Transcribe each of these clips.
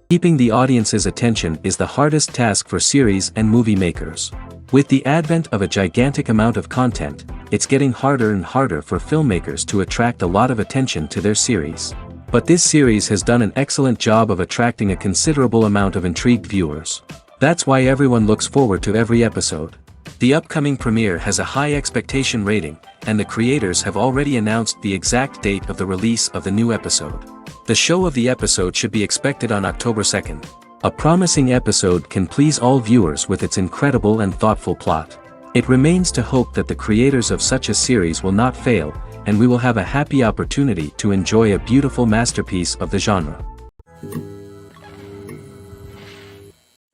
Keeping the audience's attention is the hardest task for series and movie makers. With the advent of a gigantic amount of content, it's getting harder and harder for filmmakers to attract a lot of attention to their series. But this series has done an excellent job of attracting a considerable amount of intrigued viewers. That's why everyone looks forward to every episode. The upcoming premiere has a high expectation rating, and the creators have already announced the exact date of the release of the new episode. The show of the episode should be expected on October 2nd. A promising episode can please all viewers with its incredible and thoughtful plot. It remains to hope that the creators of such a series will not fail, and we will have a happy opportunity to enjoy a beautiful masterpiece of the genre.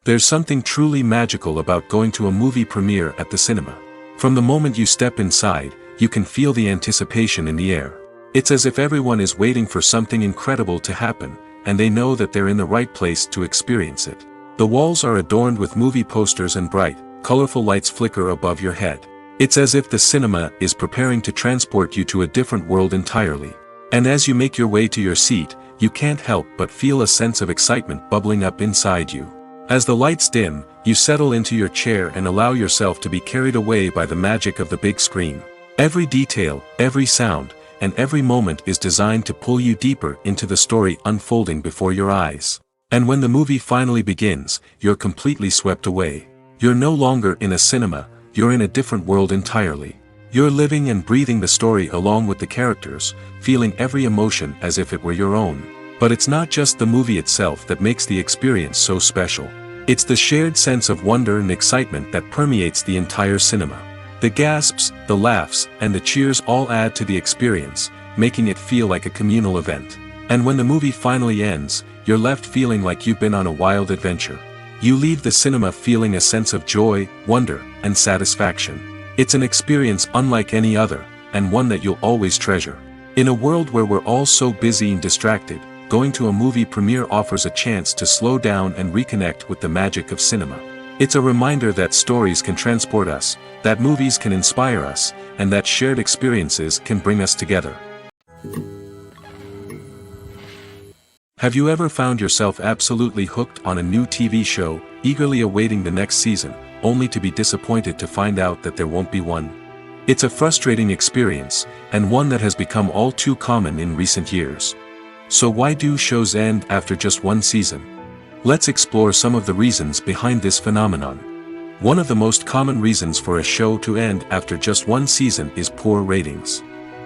There's something truly magical about going to a movie premiere at the cinema. From the moment you step inside, you can feel the anticipation in the air. It's as if everyone is waiting for something incredible to happen, and they know that they're in the right place to experience it. The walls are adorned with movie posters and bright, colorful lights flicker above your head. It's as if the cinema is preparing to transport you to a different world entirely. And as you make your way to your seat, you can't help but feel a sense of excitement bubbling up inside you. As the lights dim, you settle into your chair and allow yourself to be carried away by the magic of the big screen. Every detail, every sound, and every moment is designed to pull you deeper into the story unfolding before your eyes. And when the movie finally begins, you're completely swept away. You're no longer in a cinema, you're in a different world entirely. You're living and breathing the story along with the characters, feeling every emotion as if it were your own. But it's not just the movie itself that makes the experience so special. It's the shared sense of wonder and excitement that permeates the entire cinema. The gasps, the laughs, and the cheers all add to the experience, making it feel like a communal event. And when the movie finally ends, you're left feeling like you've been on a wild adventure. You leave the cinema feeling a sense of joy, wonder, and satisfaction. It's an experience unlike any other, and one that you'll always treasure. In a world where we're all so busy and distracted, going to a movie premiere offers a chance to slow down and reconnect with the magic of cinema. It's a reminder that stories can transport us, that movies can inspire us, and that shared experiences can bring us together. Have you ever found yourself absolutely hooked on a new TV show, eagerly awaiting the next season, only to be disappointed to find out that there won't be one? It's a frustrating experience, and one that has become all too common in recent years. So why do shows end after just one season? Let's explore some of the reasons behind this phenomenon. One of the most common reasons for a show to end after just one season is poor ratings.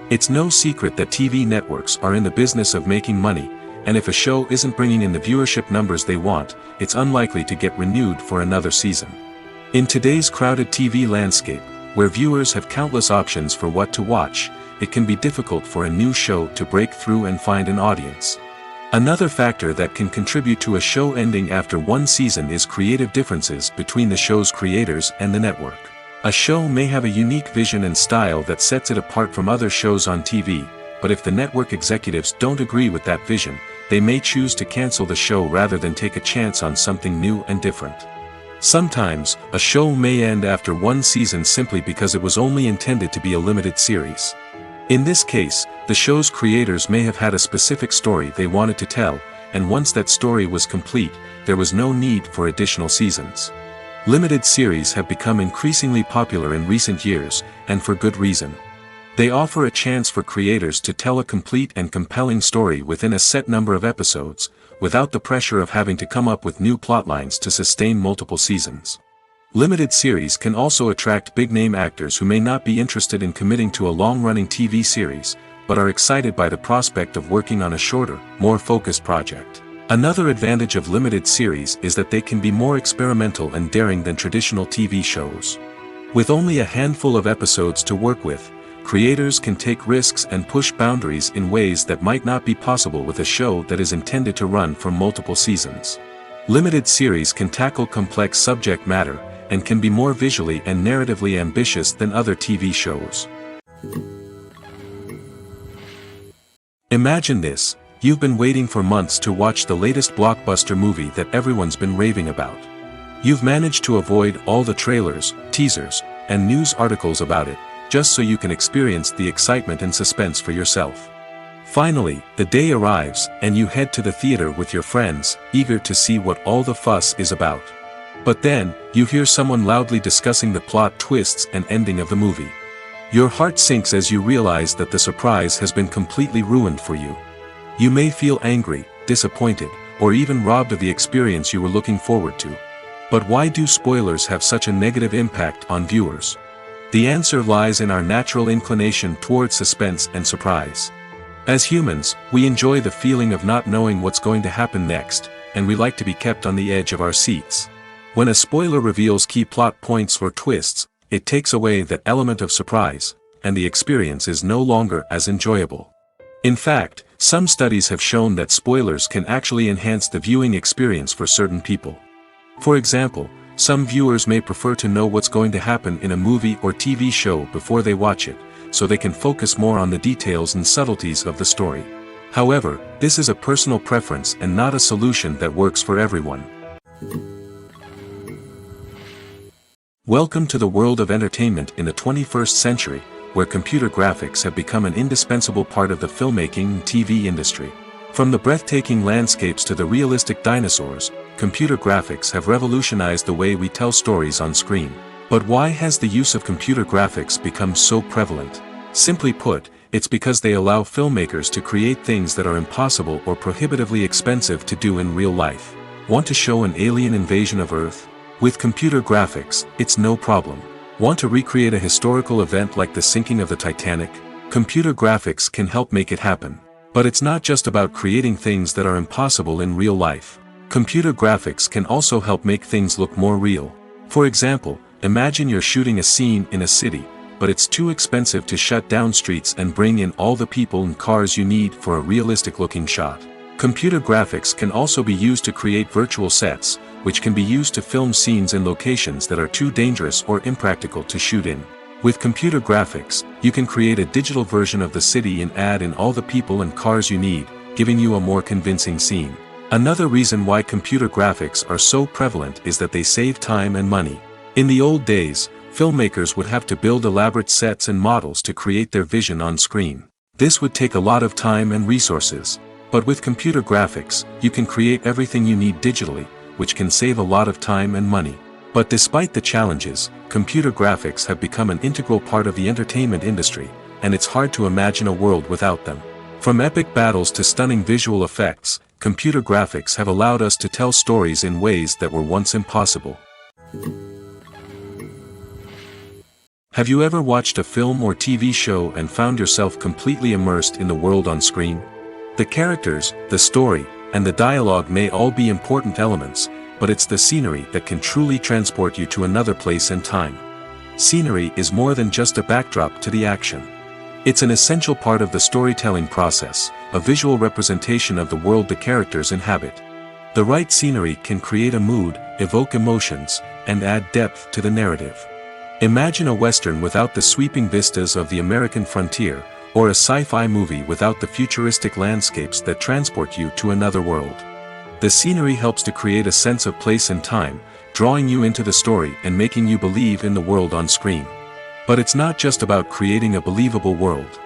It's no secret that TV networks are in the business of making money, and if a show isn't bringing in the viewership numbers they want, it's unlikely to get renewed for another season. In today's crowded TV landscape, where viewers have countless options for what to watch, it can be difficult for a new show to break through and find an audience. Another factor that can contribute to a show ending after one season is creative differences between the show's creators and the network. A show may have a unique vision and style that sets it apart from other shows on TV, but if the network executives don't agree with that vision, they may choose to cancel the show rather than take a chance on something new and different. Sometimes, a show may end after one season simply because it was only intended to be a limited series. In this case, the show's creators may have had a specific story they wanted to tell, and once that story was complete, there was no need for additional seasons. Limited series have become increasingly popular in recent years, and for good reason. They offer a chance for creators to tell a complete and compelling story within a set number of episodes, without the pressure of having to come up with new plotlines to sustain multiple seasons. Limited series can also attract big-name actors who may not be interested in committing to a long-running TV series, but are excited by the prospect of working on a shorter, more focused project. Another advantage of limited series is that they can be more experimental and daring than traditional TV shows. With only a handful of episodes to work with, creators can take risks and push boundaries in ways that might not be possible with a show that is intended to run for multiple seasons. Limited series can tackle complex subject matter, and can be more visually and narratively ambitious than other TV shows. Imagine this: you've been waiting for months to watch the latest blockbuster movie that everyone's been raving about. You've managed to avoid all the trailers, teasers, and news articles about it, just so you can experience the excitement and suspense for yourself. Finally, the day arrives, and you head to the theater with your friends, eager to see what all the fuss is about. But then, you hear someone loudly discussing the plot twists and ending of the movie. Your heart sinks as you realize that the surprise has been completely ruined for you. You may feel angry, disappointed, or even robbed of the experience you were looking forward to. But why do spoilers have such a negative impact on viewers? The answer lies in our natural inclination toward suspense and surprise. As humans, we enjoy the feeling of not knowing what's going to happen next, and we like to be kept on the edge of our seats. When a spoiler reveals key plot points or twists, it takes away that element of surprise, and the experience is no longer as enjoyable. In fact, some studies have shown that spoilers can actually enhance the viewing experience for certain people. For example, some viewers may prefer to know what's going to happen in a movie or TV show before they watch it, so they can focus more on the details and subtleties of the story. However, this is a personal preference and not a solution that works for everyone. Welcome to the world of entertainment in the 21st century, where computer graphics have become an indispensable part of the filmmaking and TV industry. From the breathtaking landscapes to the realistic dinosaurs, computer graphics have revolutionized the way we tell stories on screen. But why has the use of computer graphics become so prevalent? Simply put, it's because they allow filmmakers to create things that are impossible or prohibitively expensive to do in real life. Want to show an alien invasion of Earth? With computer graphics, it's no problem. Want to recreate a historical event like the sinking of the Titanic? Computer graphics can help make it happen. But it's not just about creating things that are impossible in real life. Computer graphics can also help make things look more real. For example, imagine you're shooting a scene in a city, but it's too expensive to shut down streets and bring in all the people and cars you need for a realistic-looking shot. Computer graphics can also be used to create virtual sets, which can be used to film scenes in locations that are too dangerous or impractical to shoot in. With computer graphics, you can create a digital version of the city and add in all the people and cars you need, giving you a more convincing scene. Another reason why computer graphics are so prevalent is that they save time and money. In the old days, filmmakers would have to build elaborate sets and models to create their vision on screen. This would take a lot of time and resources. But with computer graphics, you can create everything you need digitally, which can save a lot of time and money. But despite the challenges, computer graphics have become an integral part of the entertainment industry, and it's hard to imagine a world without them. From epic battles to stunning visual effects, computer graphics have allowed us to tell stories in ways that were once impossible. Have you ever watched a film or TV show and found yourself completely immersed in the world on screen? The characters, the story, and the dialogue may all be important elements, but it's the scenery that can truly transport you to another place and time. Scenery is more than just a backdrop to the action. It's an essential part of the storytelling process, a visual representation of the world the characters inhabit. The right scenery can create a mood, evoke emotions, and add depth to the narrative. Imagine a Western without the sweeping vistas of the American frontier, or a sci-fi movie without the futuristic landscapes that transport you to another world. The scenery helps to create a sense of place and time, drawing you into the story and making you believe in the world on screen. But it's not just about creating a believable world.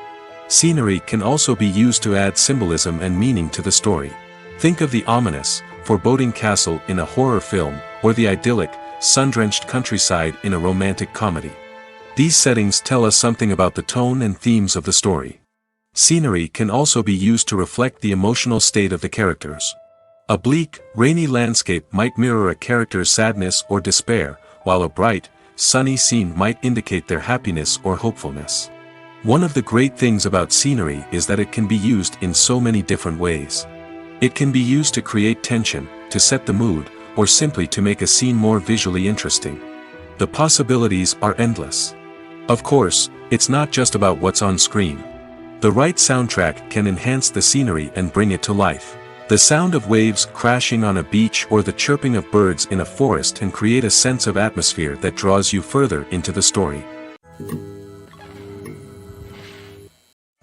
Scenery can also be used to add symbolism and meaning to the story. Think of the ominous, foreboding castle in a horror film, or the idyllic, sun-drenched countryside in a romantic comedy. These settings tell us something about the tone and themes of the story. Scenery can also be used to reflect the emotional state of the characters. A bleak, rainy landscape might mirror a character's sadness or despair, while a bright, sunny scene might indicate their happiness or hopefulness. One of the great things about scenery is that it can be used in so many different ways. It can be used to create tension, to set the mood, or simply to make a scene more visually interesting. The possibilities are endless. Of course, it's not just about what's on screen. The right soundtrack can enhance the scenery and bring it to life. The sound of waves crashing on a beach or the chirping of birds in a forest can create a sense of atmosphere that draws you further into the story.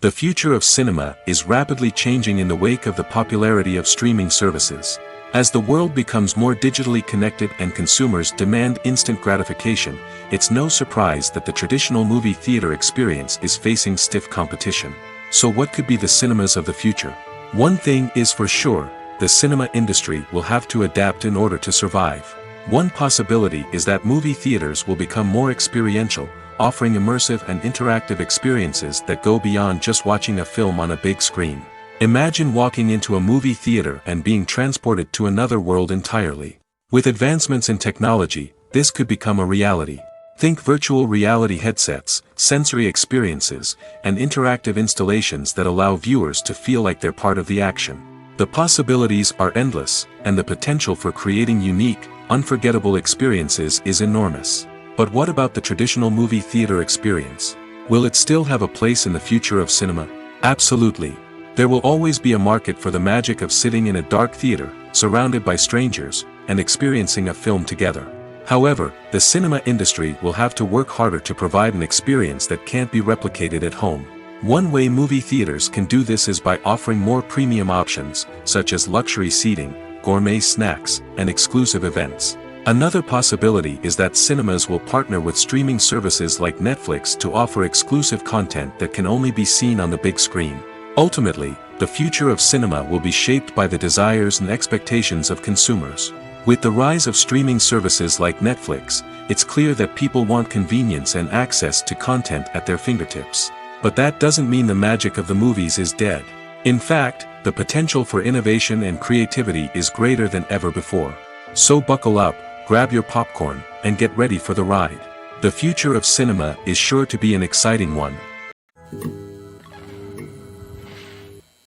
The future of cinema is rapidly changing in the wake of the popularity of streaming services. As the world becomes more digitally connected and consumers demand instant gratification, it's no surprise that the traditional movie theater experience is facing stiff competition. So what could be the cinemas of the future? One thing is for sure, the cinema industry will have to adapt in order to survive. One possibility is that movie theaters will become more experiential, offering immersive and interactive experiences that go beyond just watching a film on a big screen. Imagine walking into a movie theater and being transported to another world entirely. With advancements in technology, this could become a reality. Think virtual reality headsets, sensory experiences, and interactive installations that allow viewers to feel like they're part of the action. The possibilities are endless, and the potential for creating unique, unforgettable experiences is enormous. But what about the traditional movie theater experience? Will it still have a place in the future of cinema? Absolutely. There will always be a market for the magic of sitting in a dark theater, surrounded by strangers, and experiencing a film together. However, the cinema industry will have to work harder to provide an experience that can't be replicated at home. One way movie theaters can do this is by offering more premium options, such as luxury seating, gourmet snacks, and exclusive events. Another possibility is that cinemas will partner with streaming services like Netflix to offer exclusive content that can only be seen on the big screen. Ultimately, the future of cinema will be shaped by the desires and expectations of consumers. With the rise of streaming services like Netflix, it's clear that people want convenience and access to content at their fingertips. But that doesn't mean the magic of the movies is dead. In fact, the potential for innovation and creativity is greater than ever before. So buckle up, grab your popcorn, and get ready for the ride. The future of cinema is sure to be an exciting one.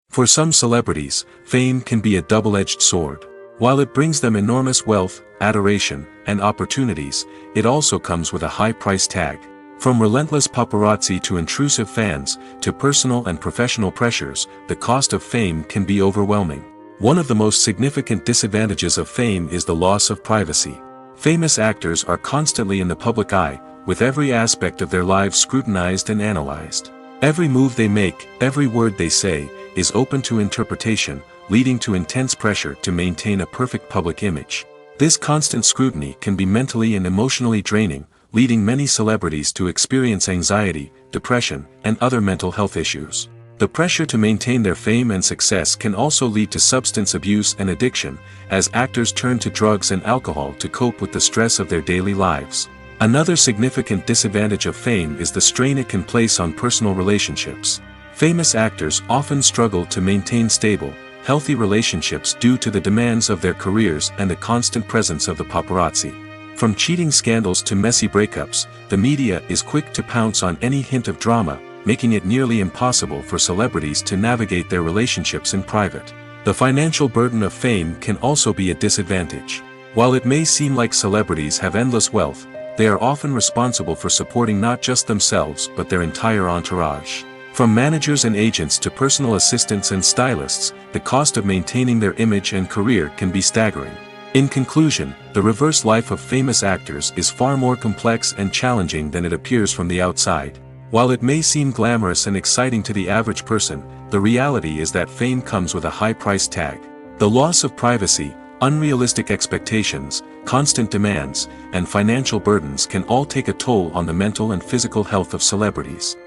For some celebrities, fame can be a double-edged sword. While it brings them enormous wealth, adoration, and opportunities, it also comes with a high price tag. From relentless paparazzi to intrusive fans, to personal and professional pressures, the cost of fame can be overwhelming. One of the most significant disadvantages of fame is the loss of privacy. Famous actors are constantly in the public eye, with every aspect of their lives scrutinized and analyzed. Every move they make, every word they say, is open to interpretation, leading to intense pressure to maintain a perfect public image. This constant scrutiny can be mentally and emotionally draining, leading many celebrities to experience anxiety, depression, and other mental health issues. The pressure to maintain their fame and success can also lead to substance abuse and addiction, as actors turn to drugs and alcohol to cope with the stress of their daily lives. Another significant disadvantage of fame is the strain it can place on personal relationships. Famous actors often struggle to maintain stable, healthy relationships due to the demands of their careers and the constant presence of the paparazzi. From cheating scandals to messy breakups, the media is quick to pounce on any hint of drama, making it nearly impossible for celebrities to navigate their relationships in private. The financial burden of fame can also be a disadvantage. While it may seem like celebrities have endless wealth, they are often responsible for supporting not just themselves but their entire entourage. From managers and agents to personal assistants and stylists, the cost of maintaining their image and career can be staggering. In conclusion, the reverse life of famous actors is far more complex and challenging than it appears from the outside. While it may seem glamorous and exciting to the average person, the reality is that fame comes with a high price tag. The loss of privacy, unrealistic expectations, constant demands, and financial burdens can all take a toll on the mental and physical health of celebrities.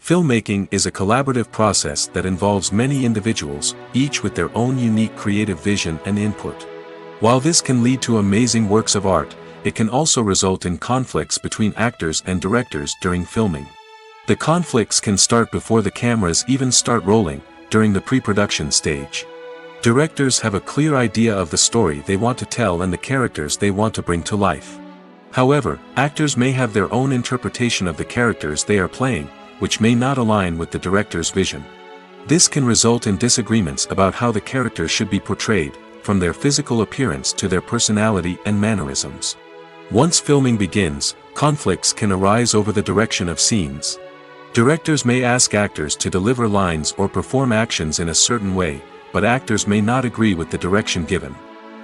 Filmmaking is a collaborative process that involves many individuals, each with their own unique creative vision and input. While this can lead to amazing works of art, it can also result in conflicts between actors and directors during filming. The conflicts can start before the cameras even start rolling, during the pre-production stage. Directors have a clear idea of the story they want to tell and the characters they want to bring to life. However, actors may have their own interpretation of the characters they are playing, which may not align with the director's vision. This can result in disagreements about how the character should be portrayed, from their physical appearance to their personality and mannerisms. Once filming begins, conflicts can arise over the direction of scenes. Directors may ask actors to deliver lines or perform actions in a certain way, but actors may not agree with the direction given.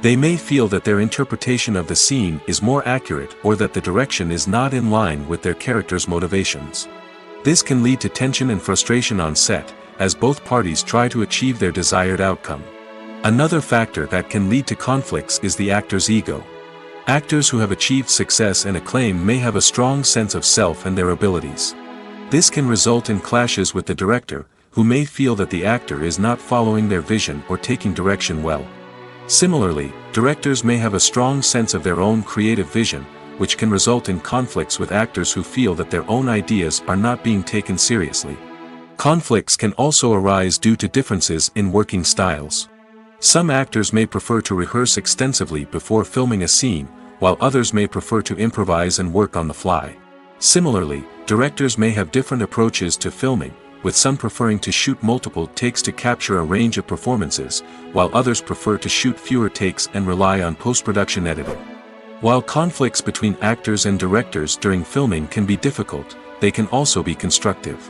They may feel that their interpretation of the scene is more accurate or that the direction is not in line with their character's motivations. This can lead to tension and frustration on set, as both parties try to achieve their desired outcome. Another factor that can lead to conflicts is the actor's ego. Actors who have achieved success and acclaim may have a strong sense of self and their abilities. This can result in clashes with the director, who may feel that the actor is not following their vision or taking direction well. Similarly, directors may have a strong sense of their own creative vision, which can result in conflicts with actors who feel that their own ideas are not being taken seriously. Conflicts can also arise due to differences in working styles. Some actors may prefer to rehearse extensively before filming a scene, while others may prefer to improvise and work on the fly. Similarly, directors may have different approaches to filming, with some preferring to shoot multiple takes to capture a range of performances, while others prefer to shoot fewer takes and rely on post-production editing. While conflicts between actors and directors during filming can be difficult, they can also be constructive.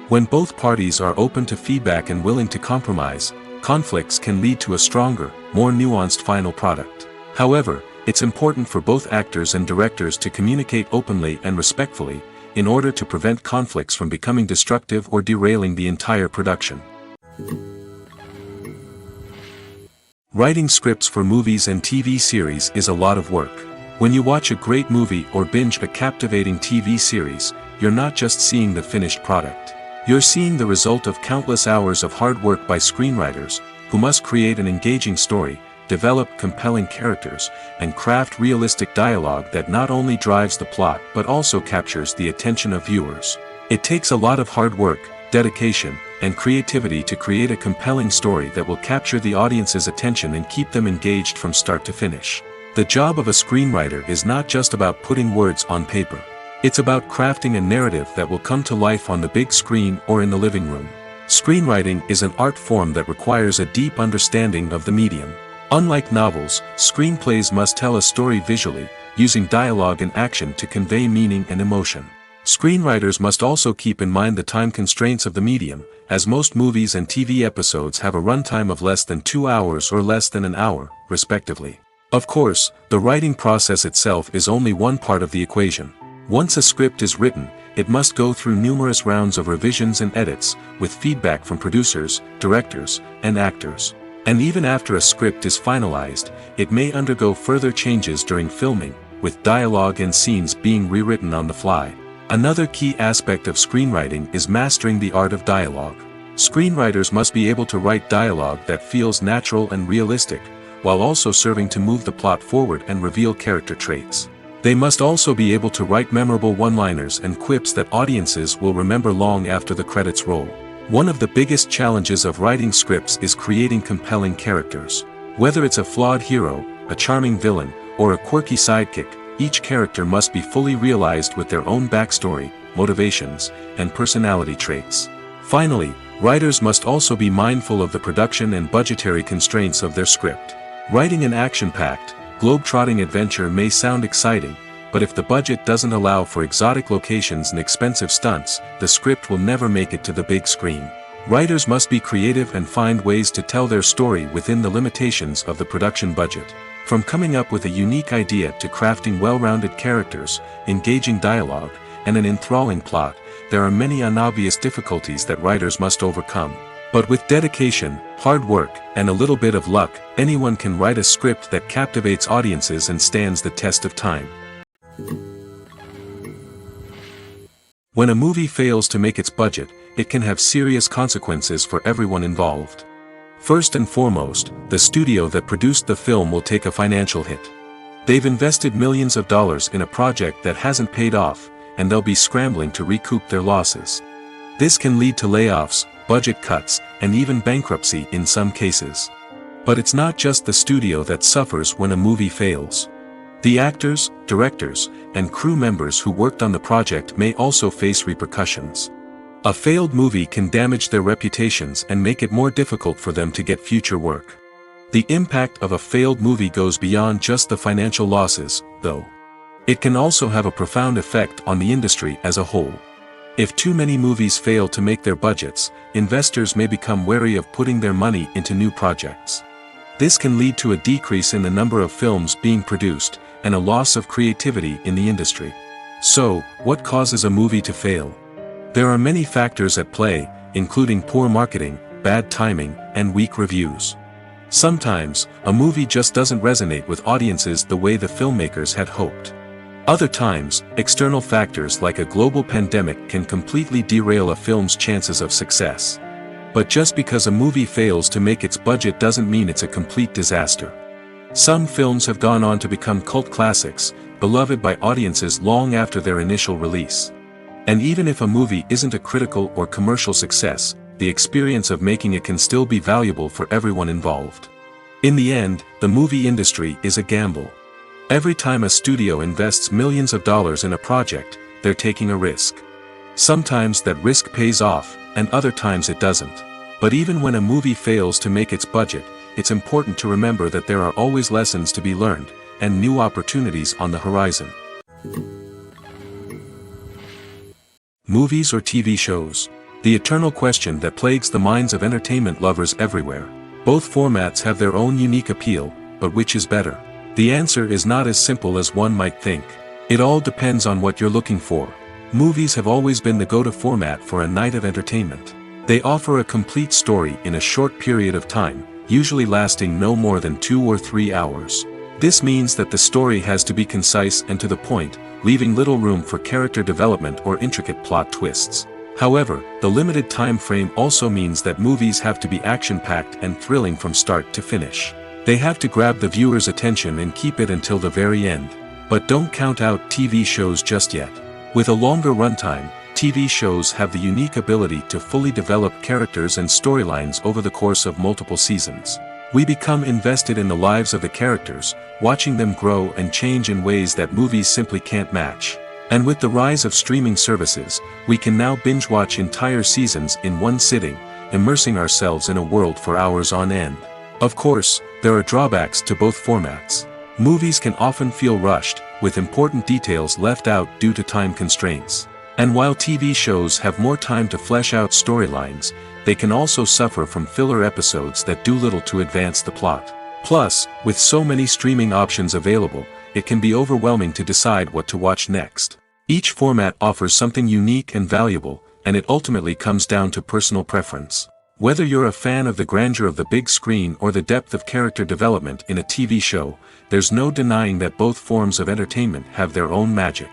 When both parties are open to feedback and willing to compromise, conflicts can lead to a stronger, more nuanced final product. However, it's important for both actors and directors to communicate openly and respectfully, in order to prevent conflicts from becoming destructive or derailing the entire production. Writing scripts for movies and TV series is a lot of work. When you watch a great movie or binge a captivating TV series, you're not just seeing the finished product. You're seeing the result of countless hours of hard work by screenwriters, who must create an engaging story, develop compelling characters, and craft realistic dialogue that not only drives the plot but also captures the attention of viewers. It takes a lot of hard work, dedication, and creativity to create a compelling story that will capture the audience's attention and keep them engaged from start to finish. The job of a screenwriter is not just about putting words on paper. It's about crafting a narrative that will come to life on the big screen or in the living room. Screenwriting is an art form that requires a deep understanding of the medium. Unlike novels, screenplays must tell a story visually, using dialogue and action to convey meaning and emotion. Screenwriters must also keep in mind the time constraints of the medium, as most movies and TV episodes have a runtime of less than 2 hours or less than an hour, respectively. Of course, the writing process itself is only one part of the equation. Once a script is written, it must go through numerous rounds of revisions and edits, with feedback from producers, directors, and actors. And even after a script is finalized, it may undergo further changes during filming, with dialogue and scenes being rewritten on the fly. Another key aspect of screenwriting is mastering the art of dialogue. Screenwriters must be able to write dialogue that feels natural and realistic, while also serving to move the plot forward and reveal character traits. They must also be able to write memorable one-liners and quips that audiences will remember long after the credits roll. One of the biggest challenges of writing scripts is creating compelling characters. Whether it's a flawed hero, a charming villain, or a quirky sidekick, each character must be fully realized with their own backstory, motivations, and personality traits. Finally, writers must also be mindful of the production and budgetary constraints of their script. Writing an action-packed, globe-trotting adventure may sound exciting, but if the budget doesn't allow for exotic locations and expensive stunts, the script will never make it to the big screen. Writers must be creative and find ways to tell their story within the limitations of the production budget. From coming up with a unique idea to crafting well-rounded characters, engaging dialogue, and an enthralling plot, there are many unobvious difficulties that writers must overcome. But with dedication, hard work, and a little bit of luck, anyone can write a script that captivates audiences and stands the test of time. When a movie fails to make its budget, it can have serious consequences for everyone involved. First and foremost, the studio that produced the film will take a financial hit. They've invested millions of dollars in a project that hasn't paid off, and they'll be scrambling to recoup their losses. This can lead to layoffs, budget cuts, and even bankruptcy in some cases. But it's not just the studio that suffers when a movie fails. The actors, directors, and crew members who worked on the project may also face repercussions. A failed movie can damage their reputations and make it more difficult for them to get future work. The impact of a failed movie goes beyond just the financial losses, though. It can also have a profound effect on the industry as a whole. If too many movies fail to make their budgets, investors may become wary of putting their money into new projects. This can lead to a decrease in the number of films being produced, and a loss of creativity in the industry. So, what causes a movie to fail? There are many factors at play, including poor marketing, bad timing, and weak reviews. Sometimes, a movie just doesn't resonate with audiences the way the filmmakers had hoped. Other times, external factors like a global pandemic can completely derail a film's chances of success. But just because a movie fails to make its budget doesn't mean it's a complete disaster. Some films have gone on to become cult classics, beloved by audiences long after their initial release. And even if a movie isn't a critical or commercial success, the experience of making it can still be valuable for everyone involved. In the end, the movie industry is a gamble. Every time a studio invests millions of dollars in a project, they're taking a risk. Sometimes that risk pays off, and other times it doesn't. But even when a movie fails to make its budget, it's important to remember that there are always lessons to be learned, and new opportunities on the horizon. Movies or TV shows? The eternal question that plagues the minds of entertainment lovers everywhere. Both formats have their own unique appeal, but which is better? The answer is not as simple as one might think. It all depends on what you're looking for. Movies have always been the go-to format for a night of entertainment. They offer a complete story in a short period of time, usually lasting no more than 2 or 3 hours. This means that the story has to be concise and to the point, leaving little room for character development or intricate plot twists. However, the limited time frame also means that movies have to be action-packed and thrilling from start to finish. They have to grab the viewer's attention and keep it until the very end. But don't count out TV shows just yet. With a longer runtime, TV shows have the unique ability to fully develop characters and storylines over the course of multiple seasons. We become invested in the lives of the characters, watching them grow and change in ways that movies simply can't match. And with the rise of streaming services, we can now binge-watch entire seasons in one sitting, immersing ourselves in a world for hours on end. Of course, there are drawbacks to both formats. Movies can often feel rushed, with important details left out due to time constraints. And while TV shows have more time to flesh out storylines, they can also suffer from filler episodes that do little to advance the plot. Plus, with so many streaming options available, it can be overwhelming to decide what to watch next. Each format offers something unique and valuable, and it ultimately comes down to personal preference. Whether you're a fan of the grandeur of the big screen or the depth of character development in a TV show, there's no denying that both forms of entertainment have their own magic.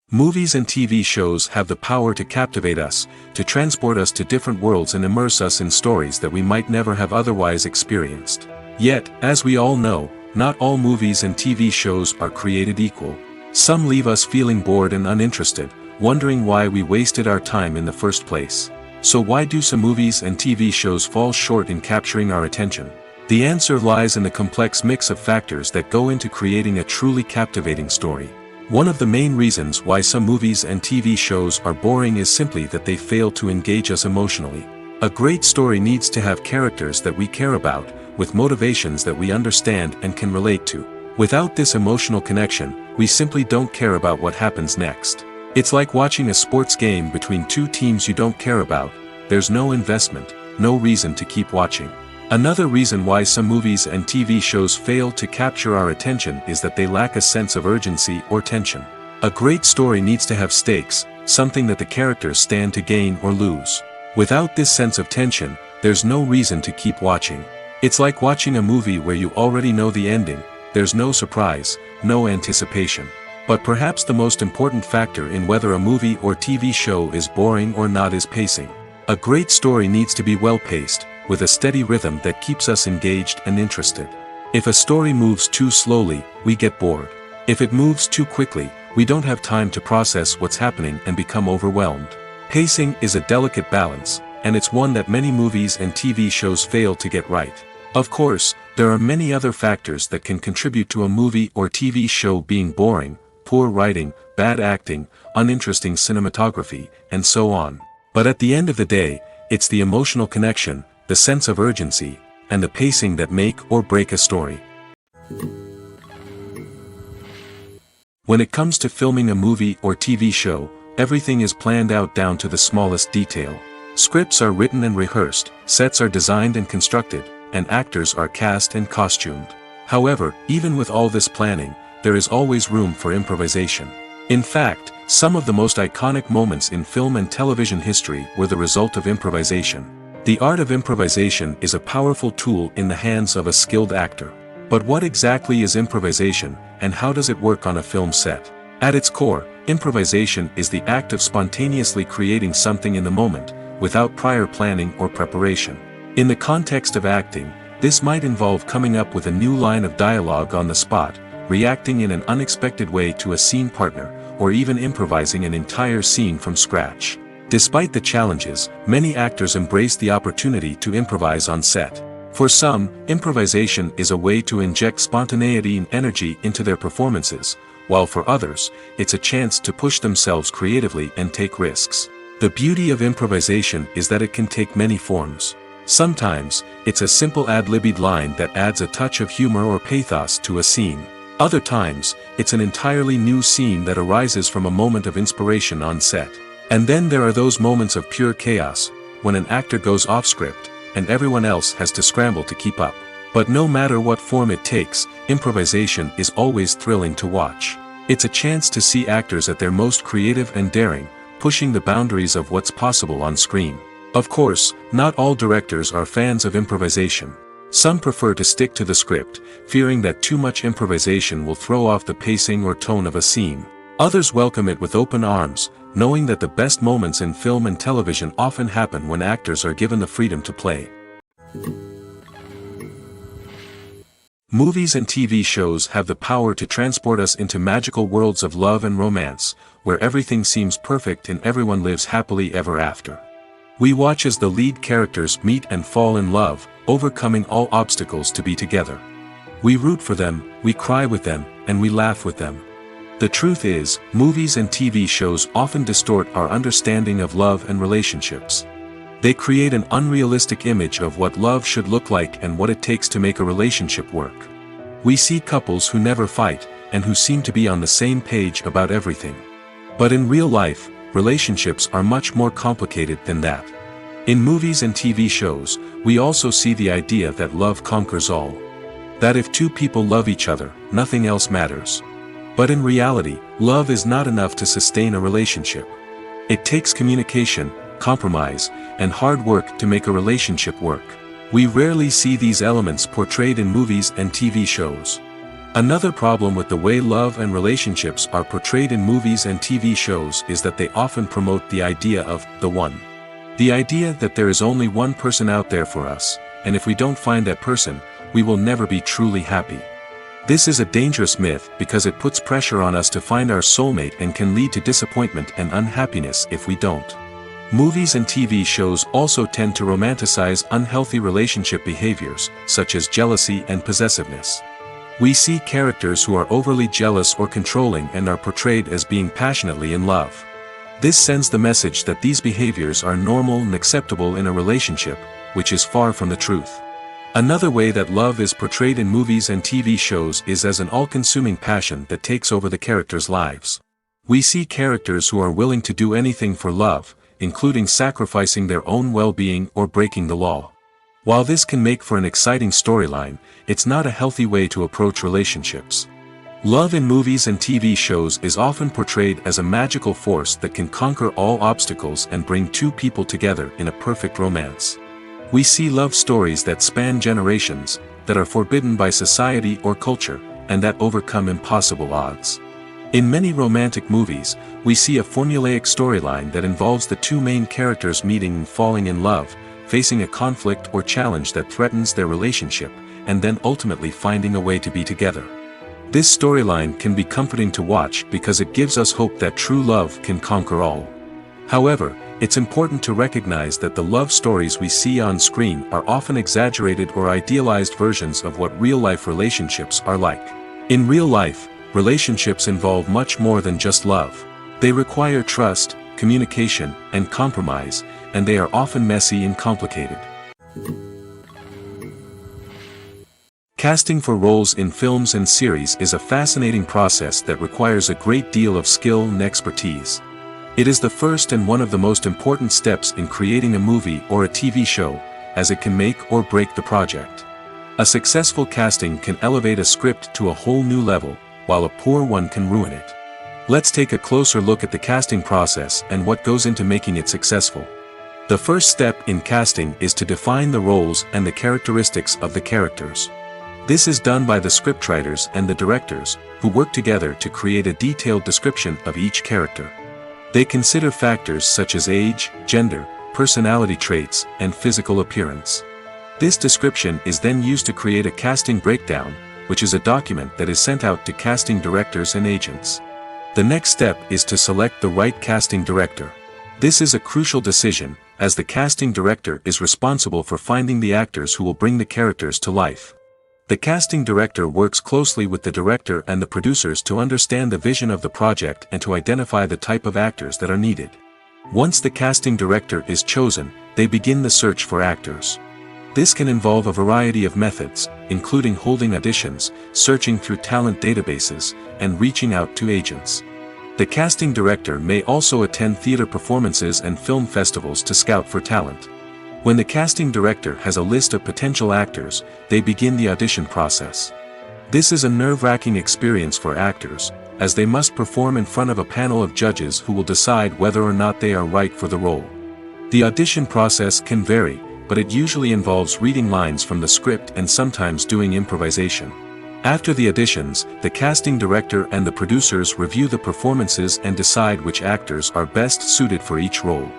Movies and TV shows have the power to captivate us, to transport us to different worlds and immerse us in stories that we might never have otherwise experienced. Yet, as we all know, not all movies and TV shows are created equal. Some leave us feeling bored and uninterested, wondering why we wasted our time in the first place. So why do some movies and TV shows fall short in capturing our attention? The answer lies in the complex mix of factors that go into creating a truly captivating story. One of the main reasons why some movies and TV shows are boring is simply that they fail to engage us emotionally. A great story needs to have characters that we care about, with motivations that we understand and can relate to. Without this emotional connection, we simply don't care about what happens next. It's like watching a sports game between two teams you don't care about. There's no investment, no reason to keep watching. Another reason why some movies and TV shows fail to capture our attention is that they lack a sense of urgency or tension. A great story needs to have stakes, something that the characters stand to gain or lose. Without this sense of tension, there's no reason to keep watching. It's like watching a movie where you already know the ending. There's no surprise, no anticipation. But perhaps the most important factor in whether a movie or TV show is boring or not is pacing. A great story needs to be well-paced, with a steady rhythm that keeps us engaged and interested. If a story moves too slowly, we get bored. If it moves too quickly, we don't have time to process what's happening and become overwhelmed. Pacing is a delicate balance, and it's one that many movies and TV shows fail to get right. Of course, there are many other factors that can contribute to a movie or TV show being boring: poor writing, bad acting, uninteresting cinematography, and so on. But at the end of the day, it's the emotional connection, the sense of urgency, and the pacing that make or break a story. When it comes to filming a movie or TV show, everything is planned out down to the smallest detail. Scripts are written and rehearsed, sets are designed and constructed, and actors are cast and costumed. However, even with all this planning, there is always room for improvisation. In fact, some of the most iconic moments in film and television history were the result of improvisation. The art of improvisation is a powerful tool in the hands of a skilled actor. But what exactly is improvisation, and how does it work on a film set? At its core, improvisation is the act of spontaneously creating something in the moment, without prior planning or preparation. In the context of acting, this might involve coming up with a new line of dialogue on the spot, reacting in an unexpected way to a scene partner, or even improvising an entire scene from scratch. Despite the challenges, many actors embrace the opportunity to improvise on set. For some, improvisation is a way to inject spontaneity and energy into their performances, while for others, it's a chance to push themselves creatively and take risks. The beauty of improvisation is that it can take many forms. Sometimes, it's a simple ad-libbed line that adds a touch of humor or pathos to a scene. Other times, it's an entirely new scene that arises from a moment of inspiration on set. And then there are those moments of pure chaos, when an actor goes off script, and everyone else has to scramble to keep up. But no matter what form it takes, improvisation is always thrilling to watch. It's a chance to see actors at their most creative and daring, pushing the boundaries of what's possible on screen. Of course, not all directors are fans of improvisation. Some prefer to stick to the script, fearing that too much improvisation will throw off the pacing or tone of a scene. Others welcome it with open arms, knowing that the best moments in film and television often happen when actors are given the freedom to play. Movies and TV shows have the power to transport us into magical worlds of love and romance, where everything seems perfect and everyone lives happily ever after. We watch as the lead characters meet and fall in love, overcoming all obstacles to be together. We root for them, we cry with them, and we laugh with them. The truth is, movies and TV shows often distort our understanding of love and relationships. They create an unrealistic image of what love should look like and what it takes to make a relationship work. We see couples who never fight, and who seem to be on the same page about everything. But in real life, relationships are much more complicated than that. In movies and TV shows, we also see the idea that love conquers all. That if two people love each other, nothing else matters. But in reality, love is not enough to sustain a relationship. It takes communication, compromise, and hard work to make a relationship work. We rarely see these elements portrayed in movies and TV shows. Another problem with the way love and relationships are portrayed in movies and TV shows is that they often promote the idea of the one. The idea that there is only one person out there for us, and if we don't find that person, we will never be truly happy. This is a dangerous myth because it puts pressure on us to find our soulmate and can lead to disappointment and unhappiness if we don't. Movies and TV shows also tend to romanticize unhealthy relationship behaviors, such as jealousy and possessiveness. We see characters who are overly jealous or controlling and are portrayed as being passionately in love. This sends the message that these behaviors are normal and acceptable in a relationship, which is far from the truth. Another way that love is portrayed in movies and TV shows is as an all-consuming passion that takes over the characters' lives. We see characters who are willing to do anything for love, including sacrificing their own well-being or breaking the law. While this can make for an exciting storyline, it's not a healthy way to approach relationships. Love in movies and TV shows is often portrayed as a magical force that can conquer all obstacles and bring two people together in a perfect romance. We see love stories that span generations, that are forbidden by society or culture, and that overcome impossible odds. In many romantic movies, we see a formulaic storyline that involves the two main characters meeting and falling in love, facing a conflict or challenge that threatens their relationship, and then ultimately finding a way to be together. This storyline can be comforting to watch because it gives us hope that true love can conquer all. However, it's important to recognize that the love stories we see on screen are often exaggerated or idealized versions of what real-life relationships are like. In real life, relationships involve much more than just love. They require trust, communication, and compromise, and they are often messy and complicated. Casting for roles in films and series is a fascinating process that requires a great deal of skill and expertise. It is the first and one of the most important steps in creating a movie or a TV show, as it can make or break the project. A successful casting can elevate a script to a whole new level, while a poor one can ruin it. Let's take a closer look at the casting process and what goes into making it successful. The first step in casting is to define the roles and the characteristics of the characters. This is done by the scriptwriters and the directors, who work together to create a detailed description of each character. They consider factors such as age, gender, personality traits, and physical appearance. This description is then used to create a casting breakdown, which is a document that is sent out to casting directors and agents. The next step is to select the right casting director. This is a crucial decision, as the casting director is responsible for finding the actors who will bring the characters to life. The casting director works closely with the director and the producers to understand the vision of the project and to identify the type of actors that are needed. Once the casting director is chosen, they begin the search for actors. This can involve a variety of methods, including holding auditions, searching through talent databases, and reaching out to agents. The casting director may also attend theater performances and film festivals to scout for talent. When the casting director has a list of potential actors, they begin the audition process. This is a nerve-wracking experience for actors, as they must perform in front of a panel of judges who will decide whether or not they are right for the role. The audition process can vary, but it usually involves reading lines from the script and sometimes doing improvisation. After the auditions, the casting director and the producers review the performances and decide which actors are best suited for each role.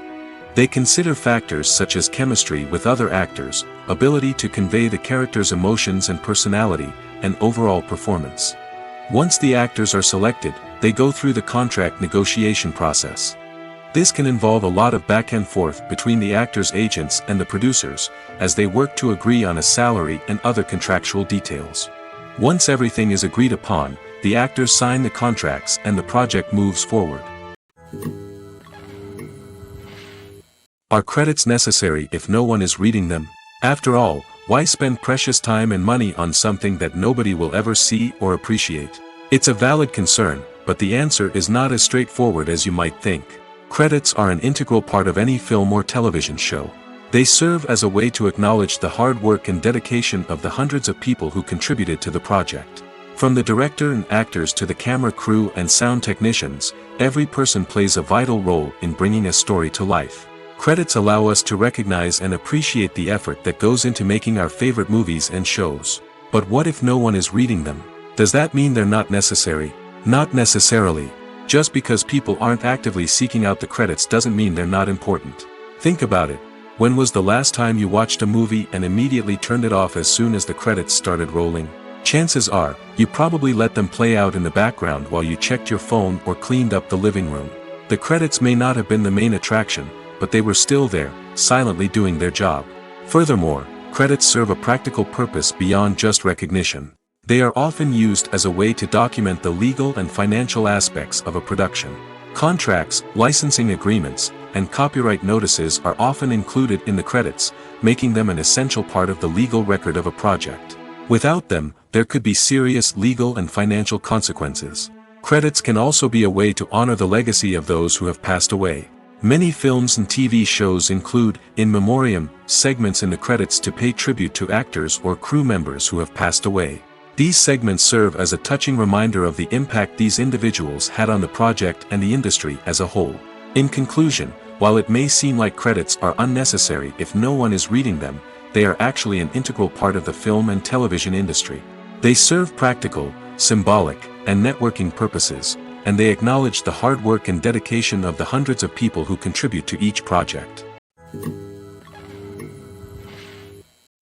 They consider factors such as chemistry with other actors, ability to convey the character's emotions and personality, and overall performance. Once the actors are selected, they go through the contract negotiation process. This can involve a lot of back and forth between the actors' agents and the producers, as they work to agree on a salary and other contractual details. Once everything is agreed upon, the actors sign the contracts and the project moves forward. Are credits necessary if no one is reading them? After all, why spend precious time and money on something that nobody will ever see or appreciate? It's a valid concern, but the answer is not as straightforward as you might think. Credits are an integral part of any film or television show. They serve as a way to acknowledge the hard work and dedication of the hundreds of people who contributed to the project. From the director and actors to the camera crew and sound technicians, every person plays a vital role in bringing a story to life. Credits allow us to recognize and appreciate the effort that goes into making our favorite movies and shows. But what if no one is reading them? Does that mean they're not necessary? Not necessarily. Just because people aren't actively seeking out the credits doesn't mean they're not important. Think about it. When was the last time you watched a movie and immediately turned it off as soon as the credits started rolling? Chances are, you probably let them play out in the background while you checked your phone or cleaned up the living room. The credits may not have been the main attraction, but they were still there, silently doing their job. Furthermore, credits serve a practical purpose beyond just recognition. They are often used as a way to document the legal and financial aspects of a production. Contracts, licensing agreements, and copyright notices are often included in the credits, making them an essential part of the legal record of a project. Without them, there could be serious legal and financial consequences. Credits can also be a way to honor the legacy of those who have passed away. Many films and TV shows include, in memoriam, segments in the credits to pay tribute to actors or crew members who have passed away. These segments serve as a touching reminder of the impact these individuals had on the project and the industry as a whole. In conclusion, while it may seem like credits are unnecessary if no one is reading them, they are actually an integral part of the film and television industry. They serve practical, symbolic, and networking purposes, and they acknowledge the hard work and dedication of the hundreds of people who contribute to each project.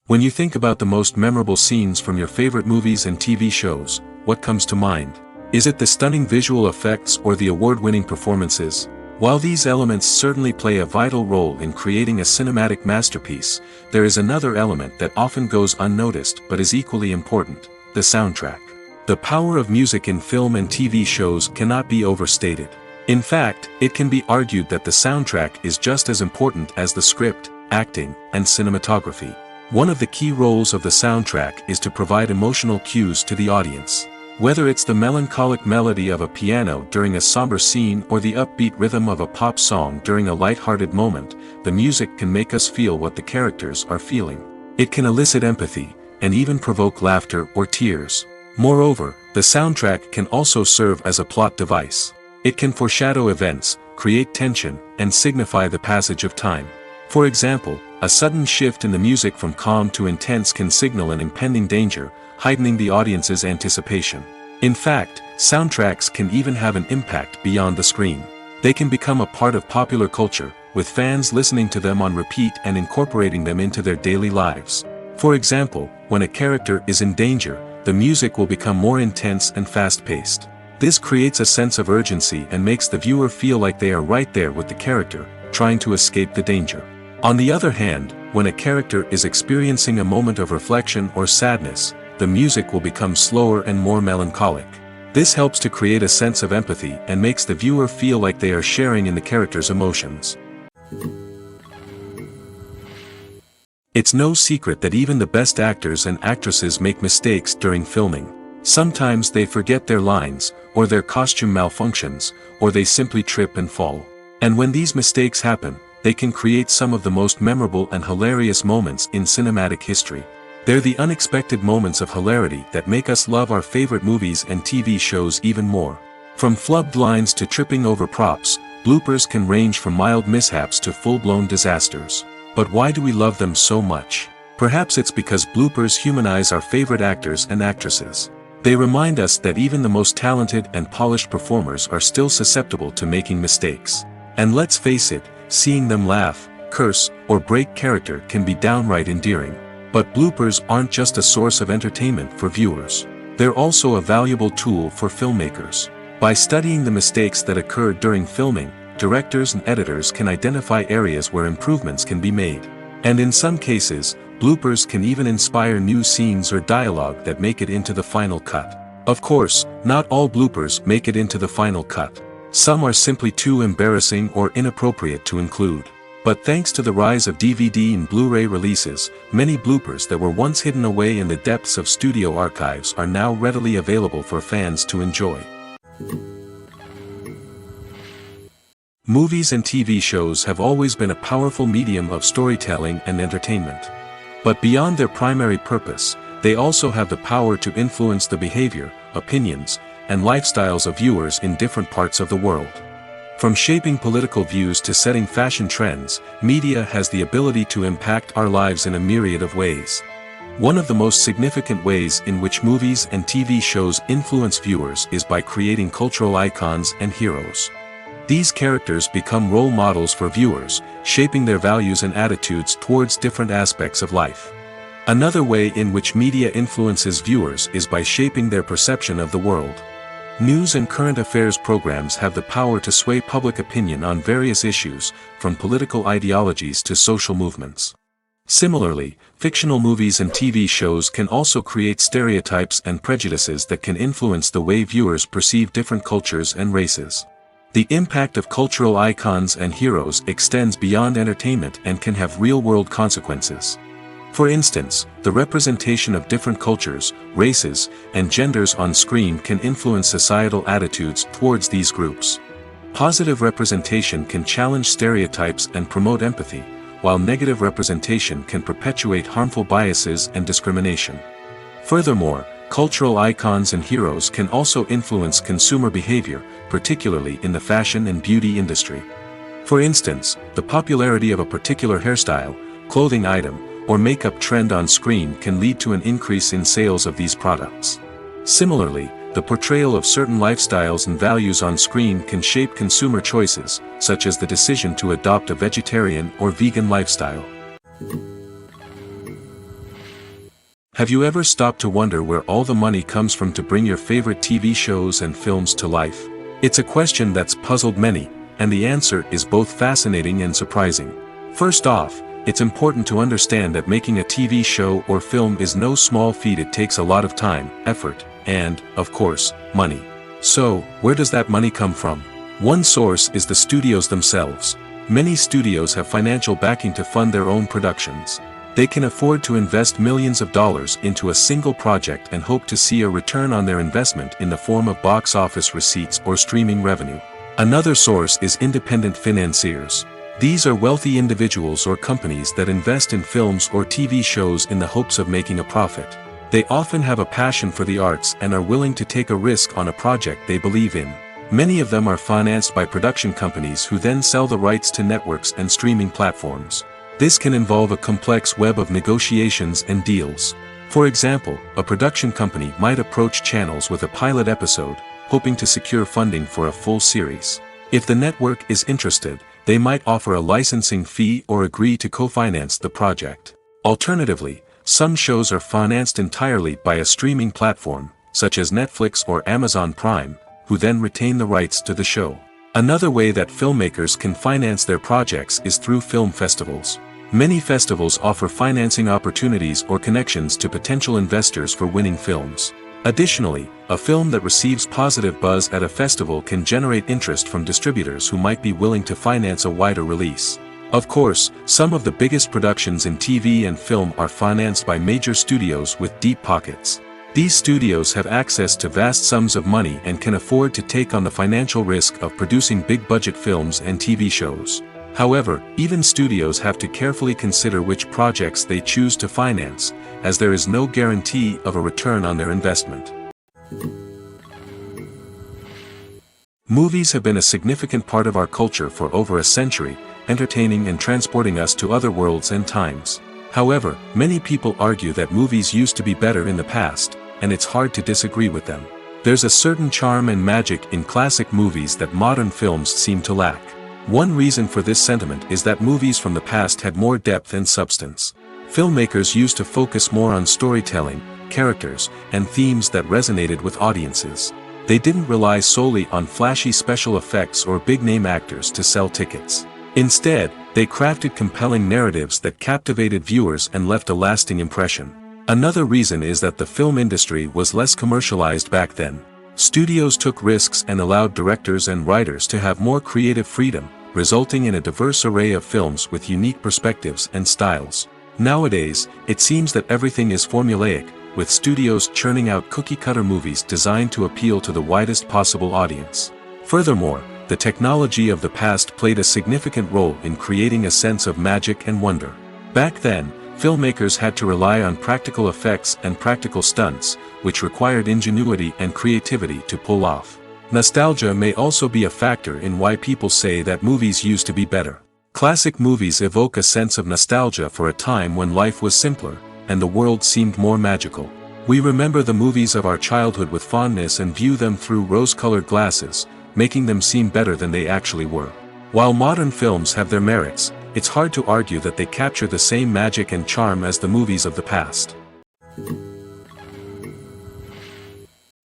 When you think about the most memorable scenes from your favorite movies and TV shows, what comes to mind? Is it the stunning visual effects or the award-winning performances? While these elements certainly play a vital role in creating a cinematic masterpiece, there is another element that often goes unnoticed but is equally important: the soundtrack. The power of music in film and TV shows cannot be overstated. In fact, it can be argued that the soundtrack is just as important as the script, acting, and cinematography. One of the key roles of the soundtrack is to provide emotional cues to the audience. Whether it's the melancholic melody of a piano during a somber scene or the upbeat rhythm of a pop song during a light-hearted moment, the music can make us feel what the characters are feeling. It can elicit empathy, and even provoke laughter or tears. Moreover, the soundtrack can also serve as a plot device. It can foreshadow events, create tension, and signify the passage of time. For example, A sudden shift in the music from calm to intense can signal an impending danger, heightening the audience's anticipation. In fact, soundtracks can even have an impact beyond the screen. They can become a part of popular culture, with fans listening to them on repeat and incorporating them into their daily lives. For example, when a character is in danger, the music will become more intense and fast-paced. This creates a sense of urgency and makes the viewer feel like they are right there with the character, trying to escape the danger. On the other hand, when a character is experiencing a moment of reflection or sadness, the music will become slower and more melancholic. This helps to create a sense of empathy and makes the viewer feel like they are sharing in the character's emotions. It's no secret that even the best actors and actresses make mistakes during filming. Sometimes they forget their lines, or their costume malfunctions, or they simply trip and fall. And when these mistakes happen, they can create some of the most memorable and hilarious moments in cinematic history. They're the unexpected moments of hilarity that make us love our favorite movies and TV shows even more. From flubbed lines to tripping over props, bloopers can range from mild mishaps to full-blown disasters. But why do we love them so much? Perhaps it's because bloopers humanize our favorite actors and actresses. They remind us that even the most talented and polished performers are still susceptible to making mistakes. And let's face it, seeing them laugh, curse, or break character can be downright endearing. But bloopers aren't just a source of entertainment for viewers. They're also a valuable tool for filmmakers. By studying the mistakes that occurred during filming, directors and editors can identify areas where improvements can be made. And in some cases, bloopers can even inspire new scenes or dialogue that make it into the final cut. Of course, not all bloopers make it into the final cut. Some are simply too embarrassing or inappropriate to include. But thanks to the rise of DVD and Blu-ray releases, many bloopers that were once hidden away in the depths of studio archives are now readily available for fans to enjoy. Movies and TV shows have always been a powerful medium of storytelling and entertainment. But beyond their primary purpose, they also have the power to influence the behavior, opinions, and lifestyles of viewers in different parts of the world. From shaping political views to setting fashion trends, media has the ability to impact our lives in a myriad of ways. One of the most significant ways in which movies and TV shows influence viewers is by creating cultural icons and heroes. These characters become role models for viewers, shaping their values and attitudes towards different aspects of life. Another way in which media influences viewers is by shaping their perception of the world. News and current affairs programs have the power to sway public opinion on various issues, from political ideologies to social movements. Similarly, fictional movies and TV shows can also create stereotypes and prejudices that can influence the way viewers perceive different cultures and races. The impact of cultural icons and heroes extends beyond entertainment and can have real-world consequences. For instance, the representation of different cultures, races, and genders on screen can influence societal attitudes towards these groups. Positive representation can challenge stereotypes and promote empathy, while negative representation can perpetuate harmful biases and discrimination. Furthermore, cultural icons and heroes can also influence consumer behavior, particularly in the fashion and beauty industry. For instance, the popularity of a particular hairstyle, clothing item, or makeup trend on screen can lead to an increase in sales of these products. Similarly, the portrayal of certain lifestyles and values on screen can shape consumer choices, such as the decision to adopt a vegetarian or vegan lifestyle. Have you ever stopped to wonder where all the money comes from to bring your favorite TV shows and films to life? It's a question that's puzzled many, and the answer is both fascinating and surprising. First off, it's important to understand that making a TV show or film is no small feat. It takes a lot of time, effort, and, of course, money. So, where does that money come from? One source is the studios themselves. Many studios have financial backing to fund their own productions. They can afford to invest millions of dollars into a single project and hope to see a return on their investment in the form of box office receipts or streaming revenue. Another source is independent financiers. These are wealthy individuals or companies that invest in films or TV shows in the hopes of making a profit. They often have a passion for the arts and are willing to take a risk on a project they believe in. Many of them are financed by production companies who then sell the rights to networks and streaming platforms. This can involve a complex web of negotiations and deals. For example, a production company might approach channels with a pilot episode, hoping to secure funding for a full series. If the network is interested, they might offer a licensing fee or agree to co-finance the project. Alternatively, some shows are financed entirely by a streaming platform, such as Netflix or Amazon Prime, who then retain the rights to the show. Another way that filmmakers can finance their projects is through film festivals. Many festivals offer financing opportunities or connections to potential investors for winning films. Additionally, a film that receives positive buzz at a festival can generate interest from distributors who might be willing to finance a wider release. Of course, some of the biggest productions in TV and film are financed by major studios with deep pockets. These studios have access to vast sums of money and can afford to take on the financial risk of producing big-budget films and TV shows. However, even studios have to carefully consider which projects they choose to finance, as there is no guarantee of a return on their investment. Movies have been a significant part of our culture for over a century, entertaining and transporting us to other worlds and times. However, many people argue that movies used to be better in the past, and it's hard to disagree with them. There's a certain charm and magic in classic movies that modern films seem to lack. One reason for this sentiment is that movies from the past had more depth and substance. Filmmakers used to focus more on storytelling, characters, and themes that resonated with audiences. They didn't rely solely on flashy special effects or big-name actors to sell tickets. Instead, they crafted compelling narratives that captivated viewers and left a lasting impression. Another reason is that the film industry was less commercialized back then. Studios took risks and allowed directors and writers to have more creative freedom, resulting in a diverse array of films with unique perspectives and styles. Nowadays, it seems that everything is formulaic, with studios churning out cookie-cutter movies designed to appeal to the widest possible audience. Furthermore, the technology of the past played a significant role in creating a sense of magic and wonder. Back then, filmmakers had to rely on practical effects and practical stunts, which required ingenuity and creativity to pull off. Nostalgia may also be a factor in why people say that movies used to be better. Classic movies evoke a sense of nostalgia for a time when life was simpler, and the world seemed more magical. We remember the movies of our childhood with fondness and view them through rose-colored glasses, making them seem better than they actually were. While modern films have their merits, it's hard to argue that they capture the same magic and charm as the movies of the past.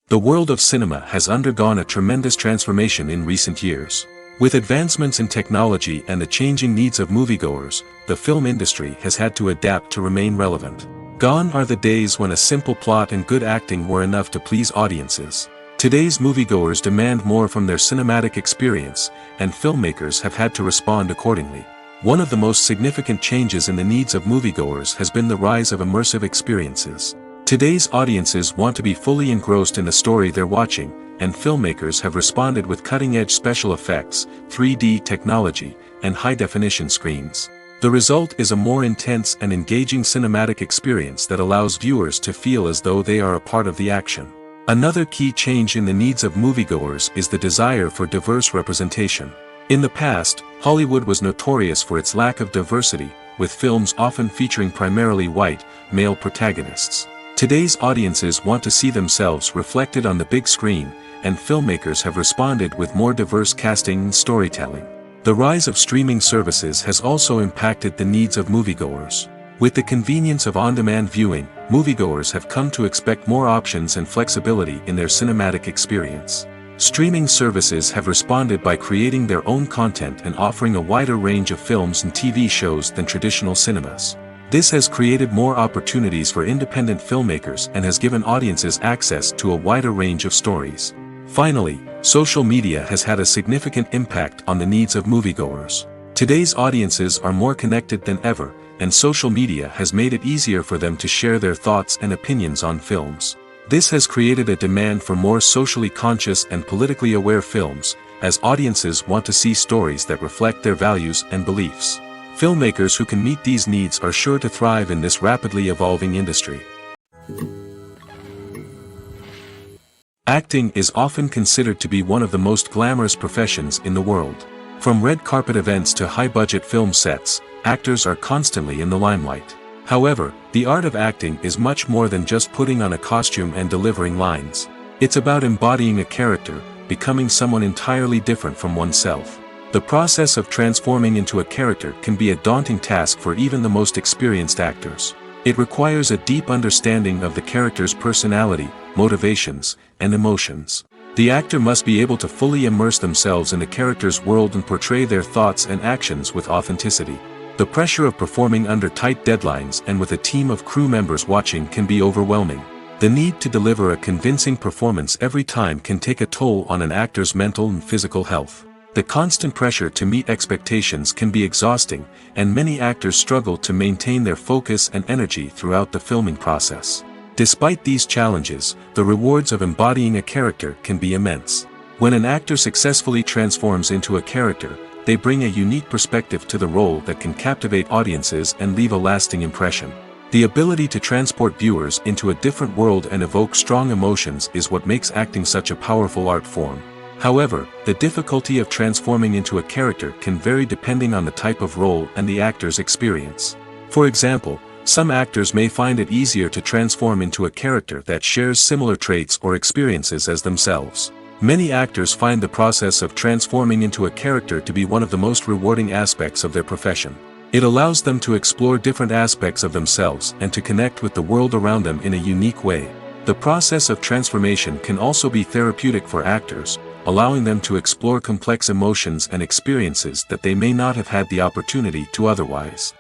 The world of cinema has undergone a tremendous transformation in recent years. With advancements in technology and the changing needs of moviegoers, the film industry has had to adapt to remain relevant. Gone are the days when a simple plot and good acting were enough to please audiences. Today's moviegoers demand more from their cinematic experience, and filmmakers have had to respond accordingly. One of the most significant changes in the needs of moviegoers has been the rise of immersive experiences. Today's audiences want to be fully engrossed in the story they're watching, and filmmakers have responded with cutting-edge special effects, 3D technology, and high-definition screens. The result is a more intense and engaging cinematic experience that allows viewers to feel as though they are a part of the action. Another key change in the needs of moviegoers is the desire for diverse representation. In the past, Hollywood was notorious for its lack of diversity, with films often featuring primarily white, male protagonists. Today's audiences want to see themselves reflected on the big screen, and filmmakers have responded with more diverse casting and storytelling. The rise of streaming services has also impacted the needs of moviegoers. With the convenience of on-demand viewing, moviegoers have come to expect more options and flexibility in their cinematic experience. Streaming services have responded by creating their own content and offering a wider range of films and TV shows than traditional cinemas. This has created more opportunities for independent filmmakers and has given audiences access to a wider range of stories. Finally, social media has had a significant impact on the needs of moviegoers. Today's audiences are more connected than ever, and social media has made it easier for them to share their thoughts and opinions on films. This has created a demand for more socially conscious and politically aware films, as audiences want to see stories that reflect their values and beliefs. Filmmakers who can meet these needs are sure to thrive in this rapidly evolving industry. Acting is often considered to be one of the most glamorous professions in the world. From red carpet events to high-budget film sets, actors are constantly in the limelight. However, the art of acting is much more than just putting on a costume and delivering lines. It's about embodying a character, becoming someone entirely different from oneself. The process of transforming into a character can be a daunting task for even the most experienced actors. It requires a deep understanding of the character's personality, motivations, and emotions. The actor must be able to fully immerse themselves in the character's world and portray their thoughts and actions with authenticity. The pressure of performing under tight deadlines and with a team of crew members watching can be overwhelming. The need to deliver a convincing performance every time can take a toll on an actor's mental and physical health. The constant pressure to meet expectations can be exhausting, and many actors struggle to maintain their focus and energy throughout the filming process. Despite these challenges, the rewards of embodying a character can be immense. When an actor successfully transforms into a character, they bring a unique perspective to the role that can captivate audiences and leave a lasting impression. The ability to transport viewers into a different world and evoke strong emotions is what makes acting such a powerful art form. However, the difficulty of transforming into a character can vary depending on the type of role and the actor's experience. For example, some actors may find it easier to transform into a character that shares similar traits or experiences as themselves. Many actors find the process of transforming into a character to be one of the most rewarding aspects of their profession. It allows them to explore different aspects of themselves and to connect with the world around them in a unique way. The process of transformation can also be therapeutic for actors, allowing them to explore complex emotions and experiences that they may not have had the opportunity to otherwise.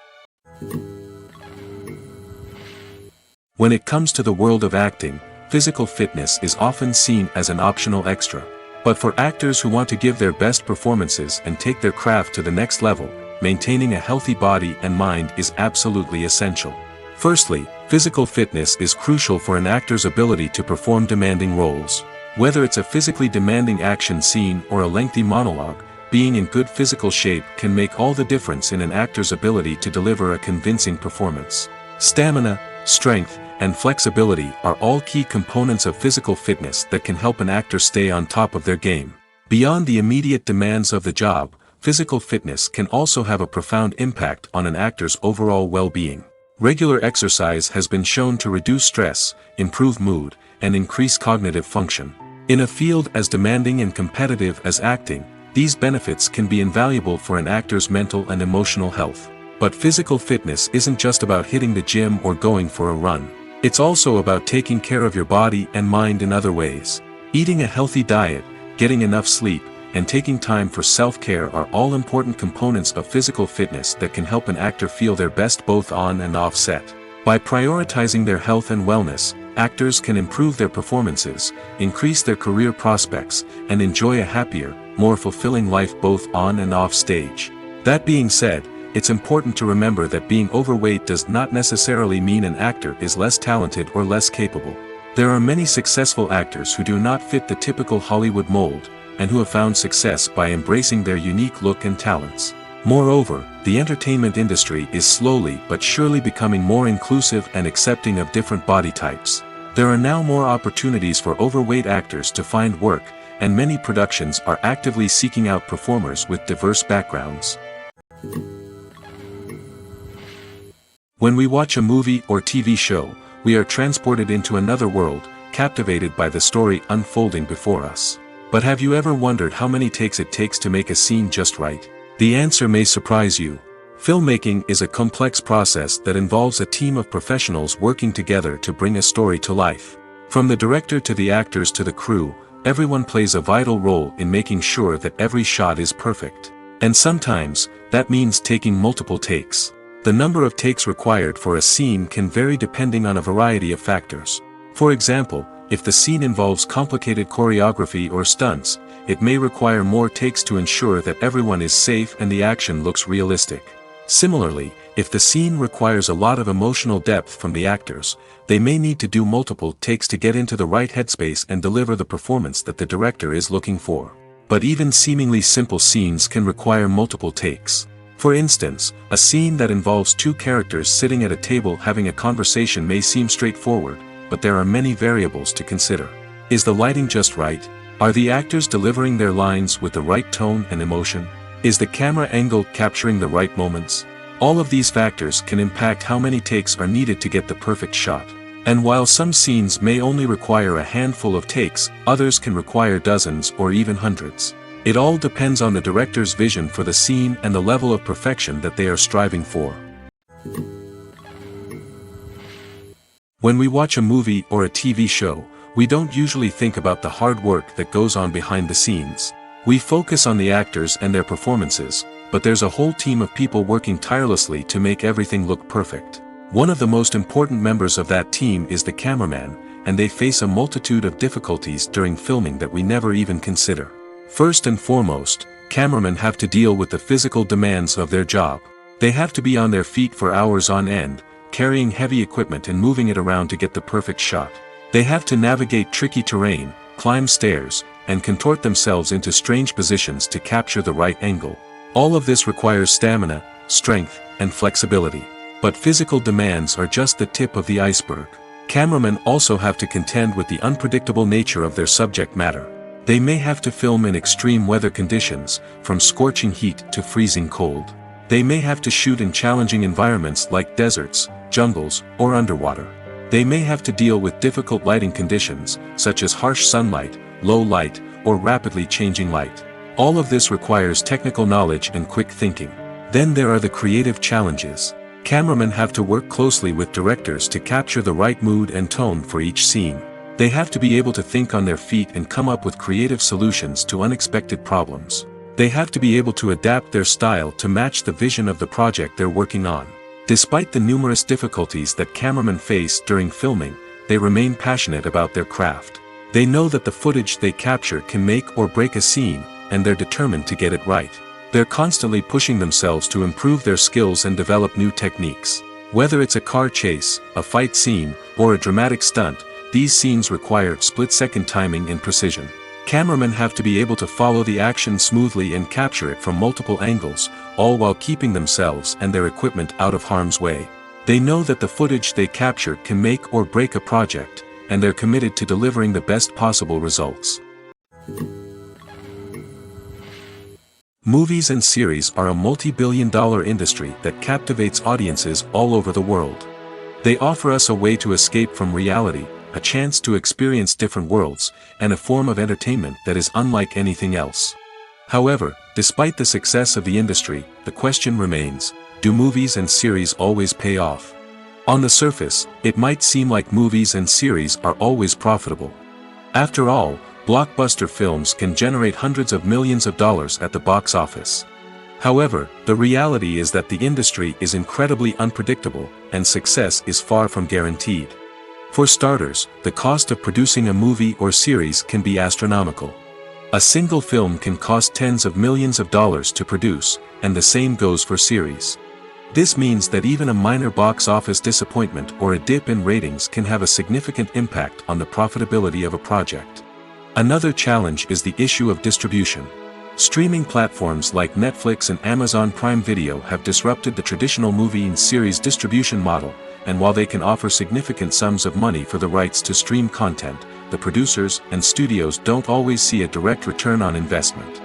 When it comes to the world of acting, physical fitness is often seen as an optional extra. But for actors who want to give their best performances and take their craft to the next level, maintaining a healthy body and mind is absolutely essential. Firstly, physical fitness is crucial for an actor's ability to perform demanding roles. Whether it's a physically demanding action scene or a lengthy monologue, being in good physical shape can make all the difference in an actor's ability to deliver a convincing performance. Stamina, strength, and flexibility are all key components of physical fitness that can help an actor stay on top of their game. Beyond the immediate demands of the job, physical fitness can also have a profound impact on an actor's overall well-being. Regular exercise has been shown to reduce stress, improve mood, and increase cognitive function. In a field as demanding and competitive as acting, these benefits can be invaluable for an actor's mental and emotional health. But physical fitness isn't just about hitting the gym or going for a run. It's also about taking care of your body and mind in other ways. Eating a healthy diet, getting enough sleep, and taking time for self-care are all important components of physical fitness that can help an actor feel their best both on and off set. By prioritizing their health and wellness, actors can improve their performances, increase their career prospects, and enjoy a happier, more fulfilling life both on and off stage. That being said, it's important to remember that being overweight does not necessarily mean an actor is less talented or less capable. There are many successful actors who do not fit the typical Hollywood mold, and who have found success by embracing their unique look and talents. Moreover, the entertainment industry is slowly but surely becoming more inclusive and accepting of different body types. There are now more opportunities for overweight actors to find work, and many productions are actively seeking out performers with diverse backgrounds. When we watch a movie or TV show, we are transported into another world, captivated by the story unfolding before us. But have you ever wondered how many takes it takes to make a scene just right? The answer may surprise you. Filmmaking is a complex process that involves a team of professionals working together to bring a story to life. From the director to the actors to the crew, everyone plays a vital role in making sure that every shot is perfect. And sometimes, that means taking multiple takes. The number of takes required for a scene can vary depending on a variety of factors. For example, if the scene involves complicated choreography or stunts, it may require more takes to ensure that everyone is safe and the action looks realistic. Similarly, if the scene requires a lot of emotional depth from the actors, they may need to do multiple takes to get into the right headspace and deliver the performance that the director is looking for. But even seemingly simple scenes can require multiple takes. For instance, a scene that involves two characters sitting at a table having a conversation may seem straightforward, but there are many variables to consider. Is the lighting just right? Are the actors delivering their lines with the right tone and emotion? Is the camera angle capturing the right moments? All of these factors can impact how many takes are needed to get the perfect shot. And while some scenes may only require a handful of takes, others can require dozens or even hundreds. It all depends on the director's vision for the scene and the level of perfection that they are striving for. When we watch a movie or a TV show, we don't usually think about the hard work that goes on behind the scenes. We focus on the actors and their performances, but there's a whole team of people working tirelessly to make everything look perfect. One of the most important members of that team is the cameraman, and they face a multitude of difficulties during filming that we never even consider. First and foremost, cameramen have to deal with the physical demands of their job. They have to be on their feet for hours on end, carrying heavy equipment and moving it around to get the perfect shot. They have to navigate tricky terrain, climb stairs, and contort themselves into strange positions to capture the right angle. All of this requires stamina, strength, and flexibility. But physical demands are just the tip of the iceberg. Cameramen also have to contend with the unpredictable nature of their subject matter. They may have to film in extreme weather conditions, from scorching heat to freezing cold. They may have to shoot in challenging environments like deserts, jungles, or underwater. They may have to deal with difficult lighting conditions, such as harsh sunlight, low light, or rapidly changing light. All of this requires technical knowledge and quick thinking. Then there are the creative challenges. Cameramen have to work closely with directors to capture the right mood and tone for each scene. They have to be able to think on their feet and come up with creative solutions to unexpected problems. They have to be able to adapt their style to match the vision of the project they're working on. Despite the numerous difficulties that cameramen face during filming, they remain passionate about their craft. They know that the footage they capture can make or break a scene, and they're determined to get it right. They're constantly pushing themselves to improve their skills and develop new techniques. Whether it's a car chase, a fight scene, or a dramatic stunt, these scenes require split-second timing and precision. Cameramen have to be able to follow the action smoothly and capture it from multiple angles, all while keeping themselves and their equipment out of harm's way. They know that the footage they capture can make or break a project, and they're committed to delivering the best possible results. Movies and series are a multi-billion-dollar industry that captivates audiences all over the world. They offer us a way to escape from reality, a chance to experience different worlds, and a form of entertainment that is unlike anything else. However, despite the success of the industry, the question remains, do movies and series always pay off? On the surface, it might seem like movies and series are always profitable. After all, blockbuster films can generate hundreds of millions of dollars at the box office. However, the reality is that the industry is incredibly unpredictable, and success is far from guaranteed. For starters, the cost of producing a movie or series can be astronomical. A single film can cost tens of millions of dollars to produce, and the same goes for series. This means that even a minor box office disappointment or a dip in ratings can have a significant impact on the profitability of a project. Another challenge is the issue of distribution. Streaming platforms like Netflix and Amazon Prime Video have disrupted the traditional movie and series distribution model, and while they can offer significant sums of money for the rights to stream content, the producers and studios don't always see a direct return on investment.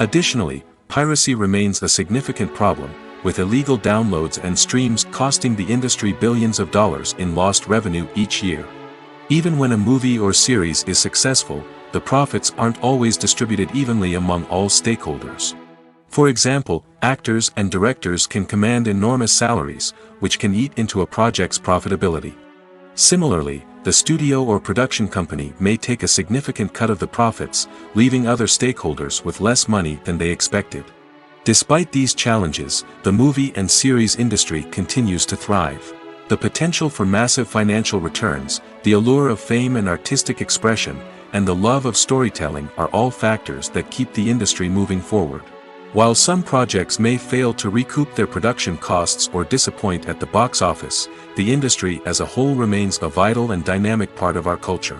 Additionally, piracy remains a significant problem, with illegal downloads and streams costing the industry billions of dollars in lost revenue each year. Even when a movie or series is successful, the profits aren't always distributed evenly among all stakeholders. For example, actors and directors can command enormous salaries, which can eat into a project's profitability. Similarly, the studio or production company may take a significant cut of the profits, leaving other stakeholders with less money than they expected. Despite these challenges, the movie and series industry continues to thrive. The potential for massive financial returns, the allure of fame and artistic expression, and the love of storytelling are all factors that keep the industry moving forward. While some projects may fail to recoup their production costs or disappoint at the box office, the industry as a whole remains a vital and dynamic part of our culture.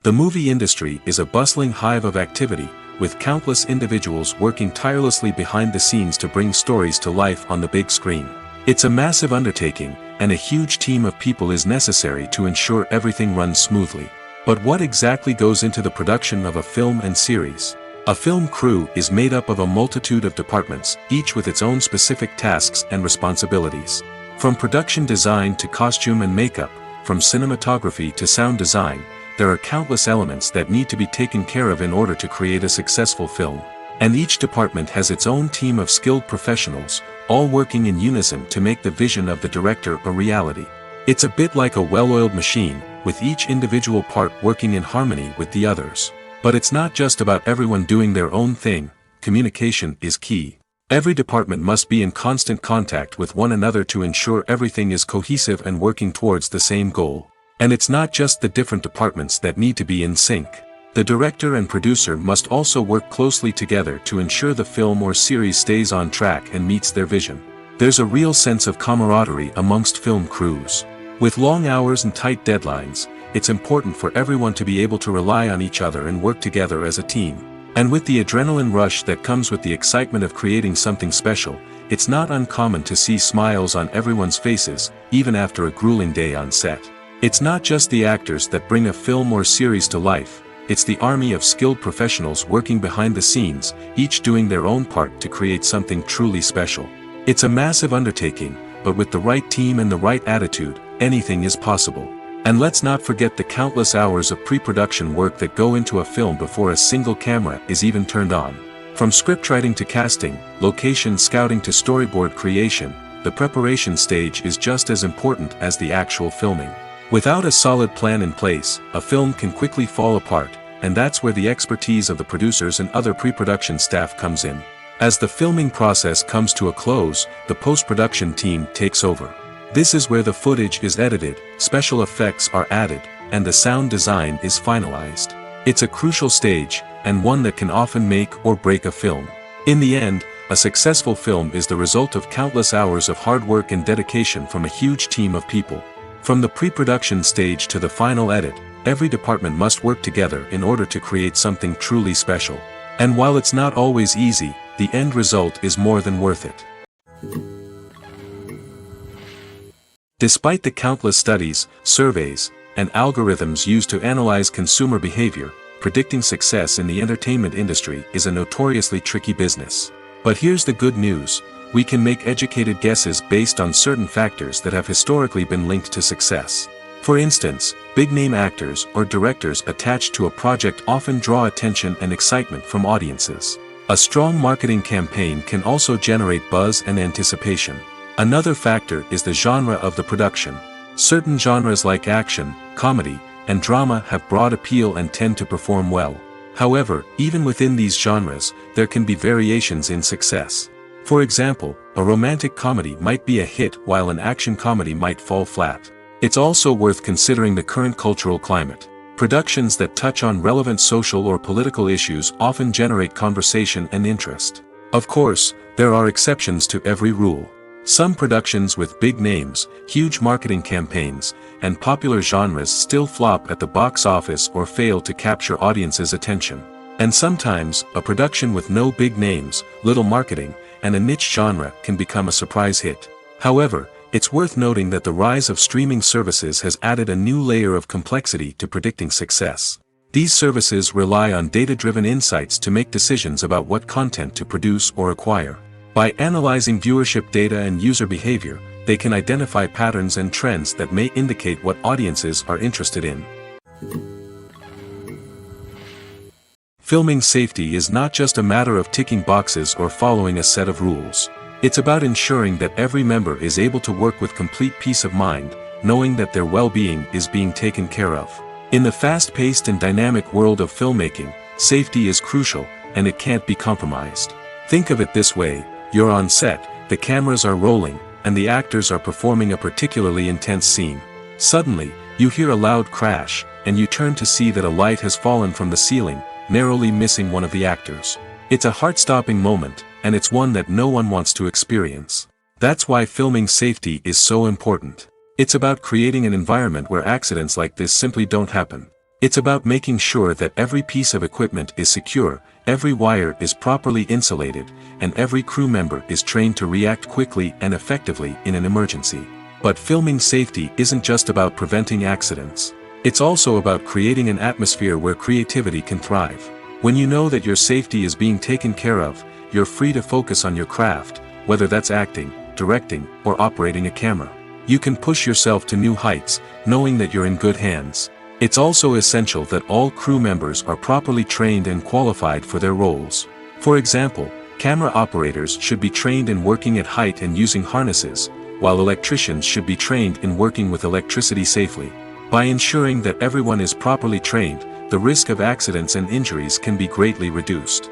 The movie industry is a bustling hive of activity, with countless individuals working tirelessly behind the scenes to bring stories to life on the big screen. It's a massive undertaking, and a huge team of people is necessary to ensure everything runs smoothly. But what exactly goes into the production of a film and series? A film crew is made up of a multitude of departments, each with its own specific tasks and responsibilities. From production design to costume and makeup, from cinematography to sound design, there are countless elements that need to be taken care of in order to create a successful film. And each department has its own team of skilled professionals, all working in unison to make the vision of the director a reality. It's a bit like a well-oiled machine, with each individual part working in harmony with the others. But it's not just about everyone doing their own thing. Communication is key. Every department must be in constant contact with one another to ensure everything is cohesive and working towards the same goal. And it's not just the different departments that need to be in sync. The director and producer must also work closely together to ensure the film or series stays on track and meets their vision. There's a real sense of camaraderie amongst film crews. With long hours and tight deadlines, it's important for everyone to be able to rely on each other and work together as a team. And with the adrenaline rush that comes with the excitement of creating something special, it's not uncommon to see smiles on everyone's faces, even after a grueling day on set. It's not just the actors that bring a film or series to life, it's the army of skilled professionals working behind the scenes, each doing their own part to create something truly special. It's a massive undertaking, but with the right team and the right attitude, anything is possible. And let's not forget the countless hours of pre-production work that go into a film before a single camera is even turned on. From scriptwriting to casting, location scouting to storyboard creation, the preparation stage is just as important as the actual filming. Without a solid plan in place, a film can quickly fall apart, and that's where the expertise of the producers and other pre-production staff comes in. As the filming process comes to a close, the post-production team takes over. This is where the footage is edited, special effects are added, and the sound design is finalized. It's a crucial stage, and one that can often make or break a film. In the end, a successful film is the result of countless hours of hard work and dedication from a huge team of people. From the pre-production stage to the final edit, every department must work together in order to create something truly special. And while it's not always easy, the end result is more than worth it. Despite the countless studies, surveys, and algorithms used to analyze consumer behavior, predicting success in the entertainment industry is a notoriously tricky business. But here's the good news: we can make educated guesses based on certain factors that have historically been linked to success. For instance, big-name actors or directors attached to a project often draw attention and excitement from audiences. A strong marketing campaign can also generate buzz and anticipation. Another factor is the genre of the production. Certain genres like action, comedy, and drama have broad appeal and tend to perform well. However, even within these genres, there can be variations in success. For example, a romantic comedy might be a hit while an action comedy might fall flat. It's also worth considering the current cultural climate. Productions that touch on relevant social or political issues often generate conversation and interest. Of course, there are exceptions to every rule. Some productions with big names, huge marketing campaigns, and popular genres still flop at the box office or fail to capture audiences' attention. And sometimes, a production with no big names, little marketing, and a niche genre can become a surprise hit. However, it's worth noting that the rise of streaming services has added a new layer of complexity to predicting success. These services rely on data-driven insights to make decisions about what content to produce or acquire. By analyzing viewership data and user behavior, they can identify patterns and trends that may indicate what audiences are interested in. Filming safety is not just a matter of ticking boxes or following a set of rules. It's about ensuring that every member is able to work with complete peace of mind, knowing that their well-being is being taken care of. In the fast-paced and dynamic world of filmmaking, safety is crucial, and it can't be compromised. Think of it this way: you're on set, the cameras are rolling, and the actors are performing a particularly intense scene. Suddenly, you hear a loud crash, and you turn to see that a light has fallen from the ceiling, narrowly missing one of the actors. It's a heart-stopping moment, and it's one that no one wants to experience. That's why filming safety is so important. It's about creating an environment where accidents like this simply don't happen. It's about making sure that every piece of equipment is secure, every wire is properly insulated, and every crew member is trained to react quickly and effectively in an emergency. But filming safety isn't just about preventing accidents. It's also about creating an atmosphere where creativity can thrive. When you know that your safety is being taken care of, you're free to focus on your craft, whether that's acting, directing, or operating a camera. You can push yourself to new heights, knowing that you're in good hands. It's also essential that all crew members are properly trained and qualified for their roles. For example, camera operators should be trained in working at height and using harnesses, while electricians should be trained in working with electricity safely. By ensuring that everyone is properly trained, the risk of accidents and injuries can be greatly reduced.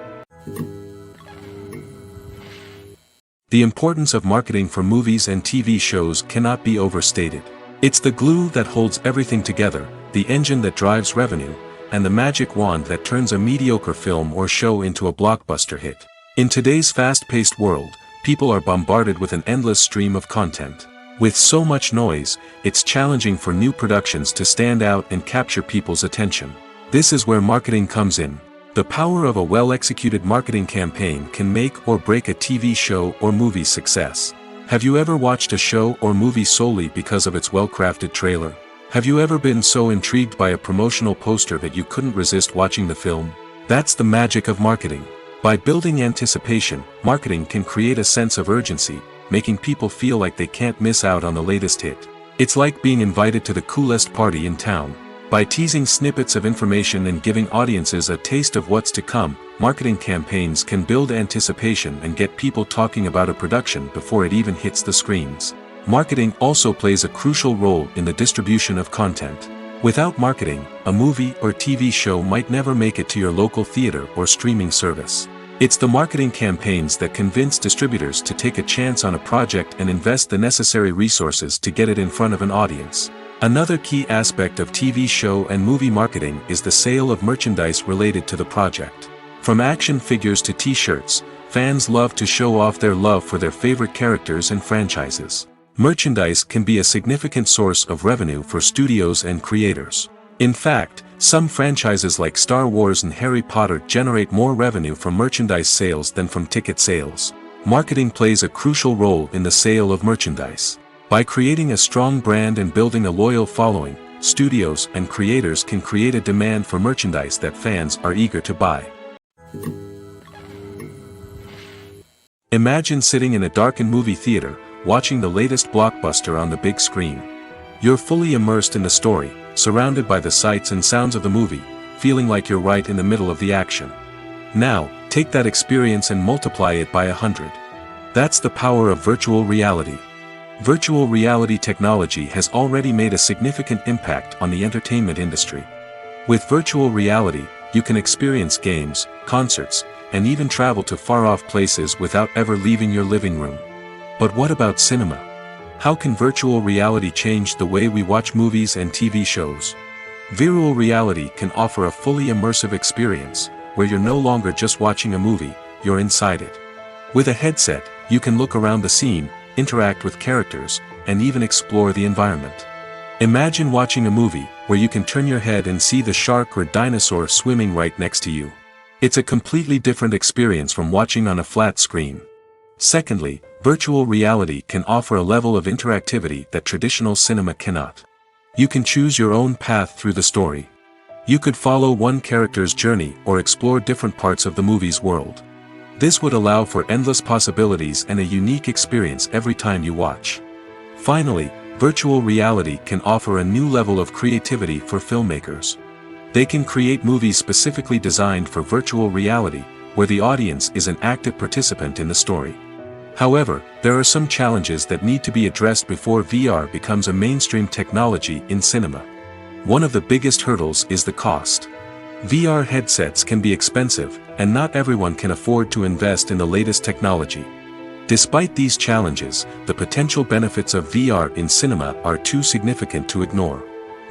The importance of marketing for movies and TV shows cannot be overstated. It's the glue that holds everything together, the engine that drives revenue, and the magic wand that turns a mediocre film or show into a blockbuster hit. In today's fast-paced world, people are bombarded with an endless stream of content. With so much noise, it's challenging for new productions to stand out and capture people's attention. This is where marketing comes in. The power of a well-executed marketing campaign can make or break a TV show or movie's success. Have you ever watched a show or movie solely because of its well-crafted trailer? Have you ever been so intrigued by a promotional poster that you couldn't resist watching the film? That's the magic of marketing. By building anticipation, marketing can create a sense of urgency, making people feel like they can't miss out on the latest hit. It's like being invited to the coolest party in town. By teasing snippets of information and giving audiences a taste of what's to come, marketing campaigns can build anticipation and get people talking about a production before it even hits the screens. Marketing also plays a crucial role in the distribution of content. Without marketing, a movie or TV show might never make it to your local theater or streaming service. It's the marketing campaigns that convince distributors to take a chance on a project and invest the necessary resources to get it in front of an audience. Another key aspect of TV show and movie marketing is the sale of merchandise related to the project. From action figures to t-shirts, fans love to show off their love for their favorite characters and franchises. Merchandise can be a significant source of revenue for studios and creators. In fact, some franchises like Star Wars and Harry Potter generate more revenue from merchandise sales than from ticket sales. Marketing plays a crucial role in the sale of merchandise. By creating a strong brand and building a loyal following, studios and creators can create a demand for merchandise that fans are eager to buy. Imagine sitting in a darkened movie theater, watching the latest blockbuster on the big screen. You're fully immersed in the story, surrounded by the sights and sounds of the movie, feeling like you're right in the middle of the action. Now, take that experience and multiply it by 100. That's the power of virtual reality. Virtual reality technology has already made a significant impact on the entertainment industry. With virtual reality, you can experience games, concerts, and even travel to far-off places without ever leaving your living room. But what about cinema? How can virtual reality change the way we watch movies and TV shows? Virtual reality can offer a fully immersive experience, where you're no longer just watching a movie, you're inside it. With a headset, you can look around the scene, interact with characters, and even explore the environment. Imagine watching a movie where you can turn your head and see the shark or dinosaur swimming right next to you. It's a completely different experience from watching on a flat screen. Secondly, virtual reality can offer a level of interactivity that traditional cinema cannot. You can choose your own path through the story. You could follow one character's journey or explore different parts of the movie's world. This would allow for endless possibilities and a unique experience every time you watch. Finally, virtual reality can offer a new level of creativity for filmmakers. They can create movies specifically designed for virtual reality, where the audience is an active participant in the story. However, there are some challenges that need to be addressed before VR becomes a mainstream technology in cinema. One of the biggest hurdles is the cost. VR headsets can be expensive, and not everyone can afford to invest in the latest technology. Despite these challenges, the potential benefits of VR in cinema are too significant to ignore.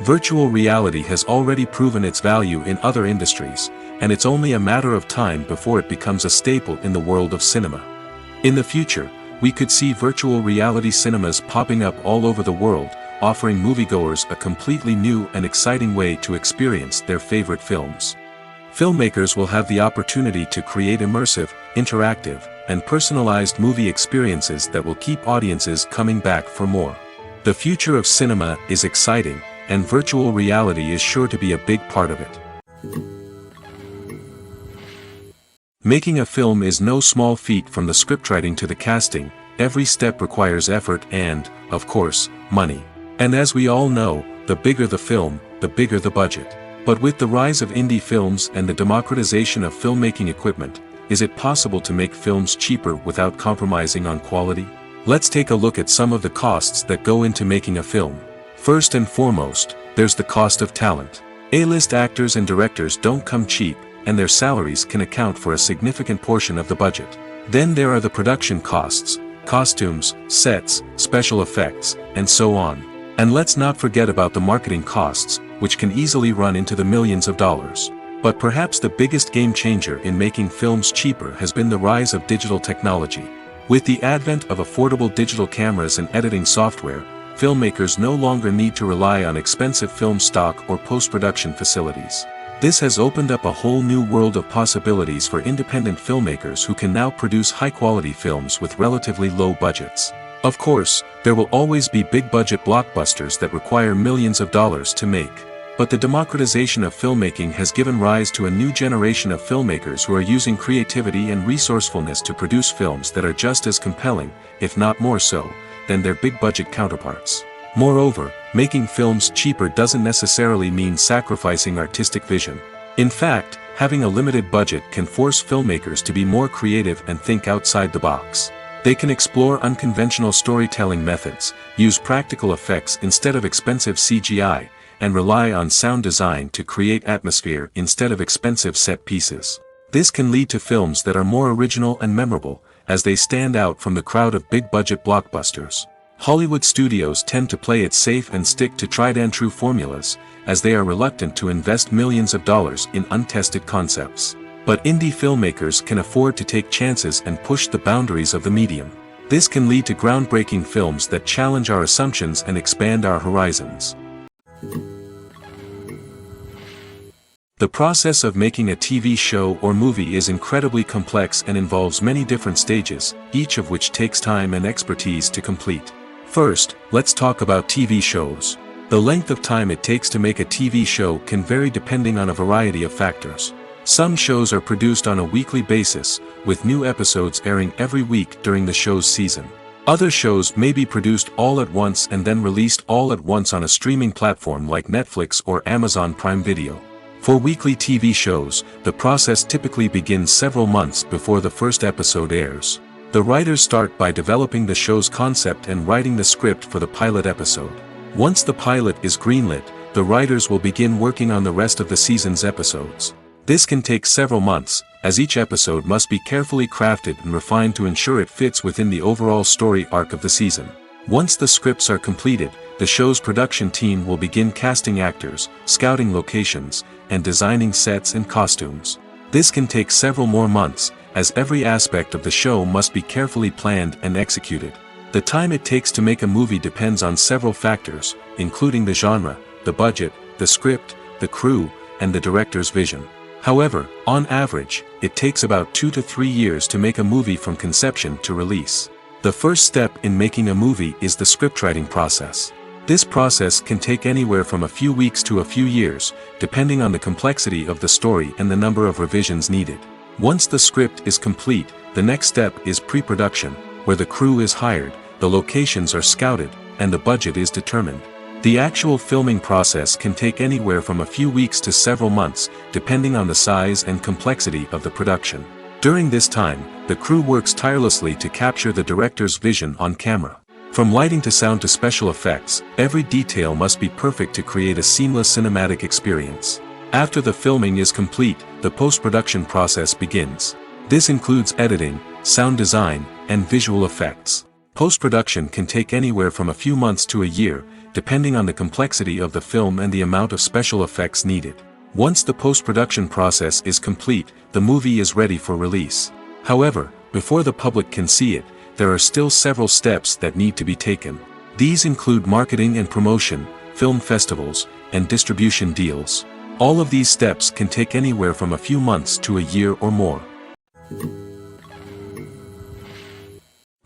Virtual reality has already proven its value in other industries, and it's only a matter of time before it becomes a staple in the world of cinema. In the future, we could see virtual reality cinemas popping up all over the world, offering moviegoers a completely new and exciting way to experience their favorite films. Filmmakers will have the opportunity to create immersive, interactive, and personalized movie experiences that will keep audiences coming back for more. The future of cinema is exciting, and virtual reality is sure to be a big part of it. Making a film is no small feat. From the scriptwriting to the casting, every step requires effort and, of course, money. And as we all know, the bigger the film, the bigger the budget. But with the rise of indie films and the democratization of filmmaking equipment, is it possible to make films cheaper without compromising on quality? Let's take a look at some of the costs that go into making a film. First and foremost, there's the cost of talent. A-list actors and directors don't come cheap, and their salaries can account for a significant portion of the budget. Then there are the production costs, costumes, sets, special effects, and so on. And let's not forget about the marketing costs, which can easily run into the millions of dollars. But perhaps the biggest game changer in making films cheaper has been the rise of digital technology. With the advent of affordable digital cameras and editing software, filmmakers no longer need to rely on expensive film stock or post-production facilities. This has opened up a whole new world of possibilities for independent filmmakers who can now produce high-quality films with relatively low budgets. Of course, there will always be big-budget blockbusters that require millions of dollars to make. But the democratization of filmmaking has given rise to a new generation of filmmakers who are using creativity and resourcefulness to produce films that are just as compelling, if not more so, than their big-budget counterparts. Moreover, making films cheaper doesn't necessarily mean sacrificing artistic vision. In fact, having a limited budget can force filmmakers to be more creative and think outside the box. They can explore unconventional storytelling methods, use practical effects instead of expensive CGI, and rely on sound design to create atmosphere instead of expensive set pieces. This can lead to films that are more original and memorable, as they stand out from the crowd of big-budget blockbusters. Hollywood studios tend to play it safe and stick to tried-and-true formulas, as they are reluctant to invest millions of dollars in untested concepts. But indie filmmakers can afford to take chances and push the boundaries of the medium. This can lead to groundbreaking films that challenge our assumptions and expand our horizons. The process of making a TV show or movie is incredibly complex and involves many different stages, each of which takes time and expertise to complete. First, let's talk about TV shows. The length of time it takes to make a TV show can vary depending on a variety of factors. Some shows are produced on a weekly basis, with new episodes airing every week during the show's season. Other shows may be produced all at once and then released all at once on a streaming platform like Netflix or Amazon Prime Video. For weekly TV shows, the process typically begins several months before the first episode airs. The writers start by developing the show's concept and writing the script for the pilot episode. Once the pilot is greenlit, the writers will begin working on the rest of the season's episodes. This can take several months, as each episode must be carefully crafted and refined to ensure it fits within the overall story arc of the season. Once the scripts are completed, the show's production team will begin casting actors, scouting locations, and designing sets and costumes. This can take several more months, as every aspect of the show must be carefully planned and executed. The time it takes to make a movie depends on several factors, including the genre, the budget, the script, the crew, and the director's vision. However, on average, it takes about 2 to 3 years to make a movie from conception to release. The first step in making a movie is the scriptwriting process. This process can take anywhere from a few weeks to a few years, depending on the complexity of the story and the number of revisions needed. Once the script is complete, the next step is pre-production, where the crew is hired, the locations are scouted, and the budget is determined. The actual filming process can take anywhere from a few weeks to several months, depending on the size and complexity of the production. During this time, the crew works tirelessly to capture the director's vision on camera. From lighting to sound to special effects, every detail must be perfect to create a seamless cinematic experience. After the filming is complete, the post-production process begins. This includes editing, sound design, and visual effects. Post-production can take anywhere from a few months to a year, depending on the complexity of the film and the amount of special effects needed. Once the post-production process is complete, the movie is ready for release. However, before the public can see it, there are still several steps that need to be taken. These include marketing and promotion, film festivals, and distribution deals. All of these steps can take anywhere from a few months to a year or more.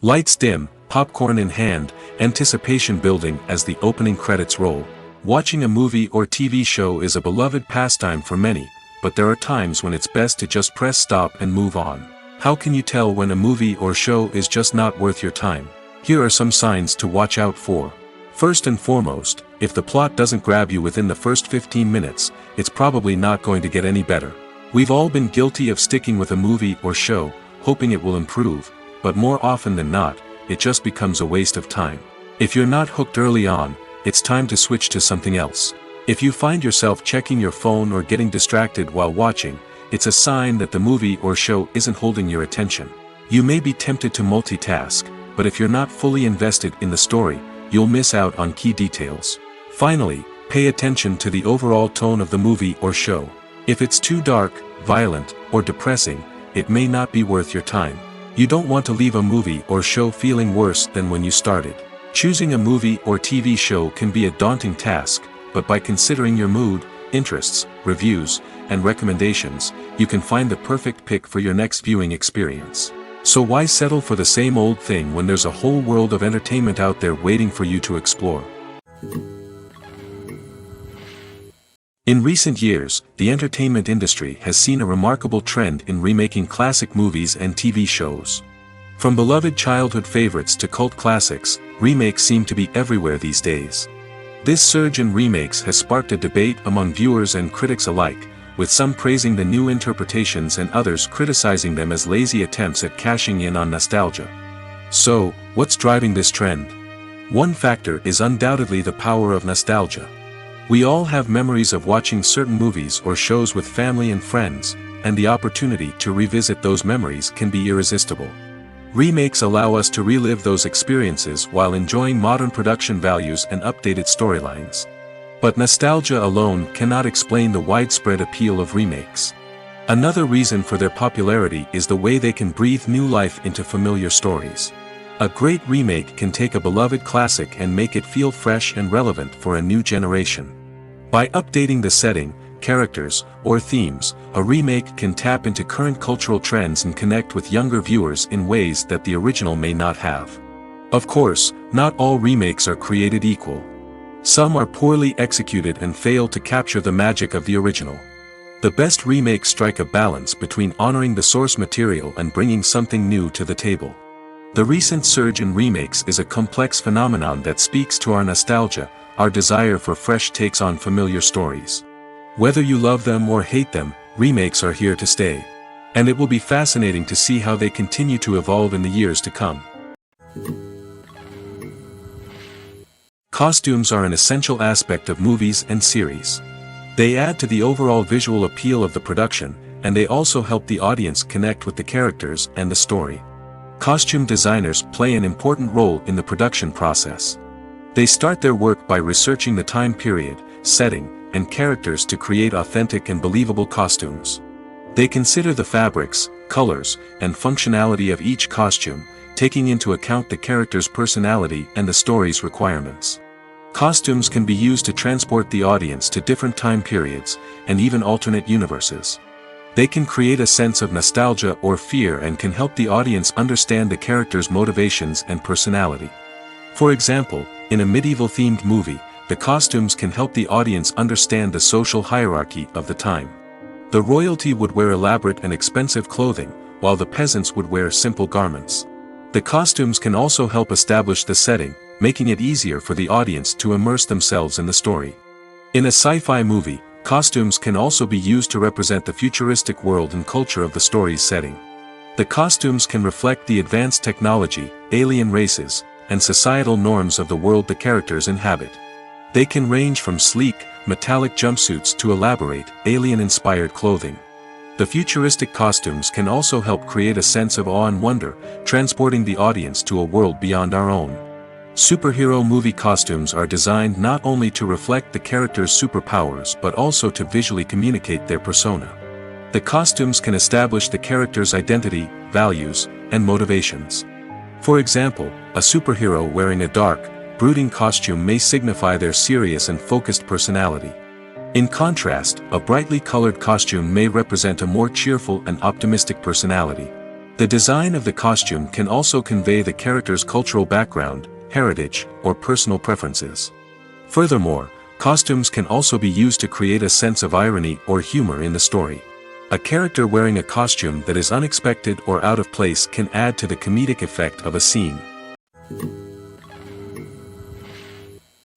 Lights dim, popcorn in hand, anticipation building as the opening credits roll. Watching a movie or TV show is a beloved pastime for many, but there are times when it's best to just press stop and move on. How can you tell when a movie or show is just not worth your time? Here are some signs to watch out for. First and foremost, if the plot doesn't grab you within the first 15 minutes, it's probably not going to get any better. We've all been guilty of sticking with a movie or show, hoping it will improve, but more often than not, it just becomes a waste of time. If you're not hooked early on, it's time to switch to something else. If you find yourself checking your phone or getting distracted while watching, it's a sign that the movie or show isn't holding your attention. You may be tempted to multitask, but if you're not fully invested in the story, you'll miss out on key details. Finally, pay attention to the overall tone of the movie or show. If it's too dark, violent, or depressing, it may not be worth your time. You don't want to leave a movie or show feeling worse than when you started. Choosing a movie or TV show can be a daunting task, but by considering your mood, interests, reviews, and recommendations, you can find the perfect pick for your next viewing experience. So why settle for the same old thing when there's a whole world of entertainment out there waiting for you to explore? In recent years, the entertainment industry has seen a remarkable trend in remaking classic movies and TV shows. From beloved childhood favorites to cult classics, remakes seem to be everywhere these days. This surge in remakes has sparked a debate among viewers and critics alike, with some praising the new interpretations and others criticizing them as lazy attempts at cashing in on nostalgia. So, what's driving this trend? One factor is undoubtedly the power of nostalgia. We all have memories of watching certain movies or shows with family and friends, and the opportunity to revisit those memories can be irresistible. Remakes allow us to relive those experiences while enjoying modern production values and updated storylines. But nostalgia alone cannot explain the widespread appeal of remakes. Another reason for their popularity is the way they can breathe new life into familiar stories. A great remake can take a beloved classic and make it feel fresh and relevant for a new generation. By updating the setting, characters, or themes, a remake can tap into current cultural trends and connect with younger viewers in ways that the original may not have. Of course, not all remakes are created equal. Some are poorly executed and fail to capture the magic of the original. The best remakes strike a balance between honoring the source material and bringing something new to the table. The recent surge in remakes is a complex phenomenon that speaks to our nostalgia, our desire for fresh takes on familiar stories. Whether you love them or hate them, remakes are here to stay. And it will be fascinating to see how they continue to evolve in the years to come. Costumes are an essential aspect of movies and series. They add to the overall visual appeal of the production, and they also help the audience connect with the characters and the story. Costume designers play an important role in the production process. They start their work by researching the time period, setting, and characters to create authentic and believable costumes. They consider the fabrics, colors, and functionality of each costume, taking into account the character's personality and the story's requirements. Costumes can be used to transport the audience to different time periods, and even alternate universes. They can create a sense of nostalgia or fear and can help the audience understand the character's motivations and personality. For example, in a medieval-themed movie, the costumes can help the audience understand the social hierarchy of the time. The royalty would wear elaborate and expensive clothing, while the peasants would wear simple garments. The costumes can also help establish the setting, making it easier for the audience to immerse themselves in the story. In a sci-fi movie, costumes can also be used to represent the futuristic world and culture of the story's setting. The costumes can reflect the advanced technology, alien races, and societal norms of the world the characters inhabit. They can range from sleek, metallic jumpsuits to elaborate, alien-inspired clothing. The futuristic costumes can also help create a sense of awe and wonder, transporting the audience to a world beyond our own. Superhero movie costumes are designed not only to reflect the character's superpowers but also to visually communicate their persona. The costumes can establish the character's identity, values, and motivations. For example, a superhero wearing a dark, brooding costume may signify their serious and focused personality. In contrast, a brightly colored costume may represent a more cheerful and optimistic personality. The design of the costume can also convey the character's cultural background, heritage, or personal preferences. Furthermore, Costumes can also be used to create a sense of irony or humor in the story. A character wearing a costume that is unexpected or out of place can add to the comedic effect of a scene.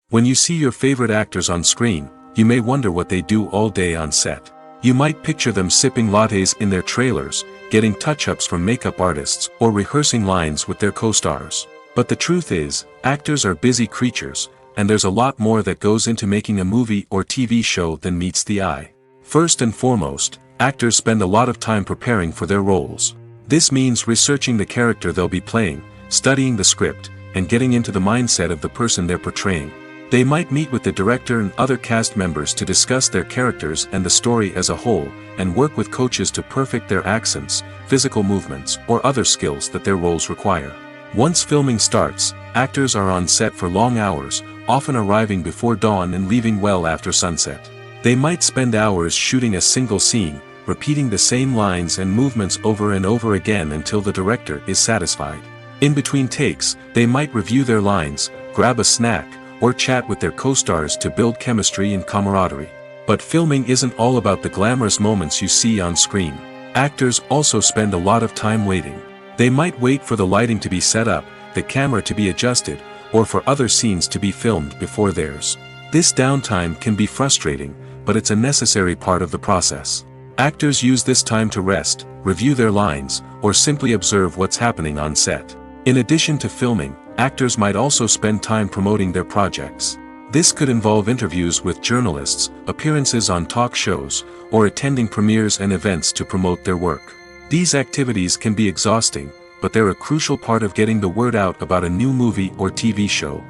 When you see your favorite actors on screen, you may wonder what they do all day on set. You might picture them sipping lattes in their trailers, getting touch-ups from makeup artists, or rehearsing lines with their co-stars. But the truth is, actors are busy creatures, and there's a lot more that goes into making a movie or TV show than meets the eye. First and foremost, actors spend a lot of time preparing for their roles. This means researching the character they'll be playing, studying the script, and getting into the mindset of the person they're portraying. They might meet with the director and other cast members to discuss their characters and the story as a whole, and work with coaches to perfect their accents, physical movements, or other skills that their roles require. Once filming starts, actors are on set for long hours, often arriving before dawn and leaving well after sunset. They might spend hours shooting a single scene, repeating the same lines and movements over and over again until the director is satisfied. In between takes, they might review their lines, grab a snack, or chat with their co-stars to build chemistry and camaraderie. But filming isn't all about the glamorous moments you see on screen. Actors also spend a lot of time waiting. They might wait for the lighting to be set up, the camera to be adjusted, or for other scenes to be filmed before theirs. This downtime can be frustrating, but it's a necessary part of the process. Actors use this time to rest, review their lines, or simply observe what's happening on set. In addition to filming, actors might also spend time promoting their projects. This could involve interviews with journalists, appearances on talk shows, or attending premieres and events to promote their work. These activities can be exhausting, but they're a crucial part of getting the word out about a new movie or TV show.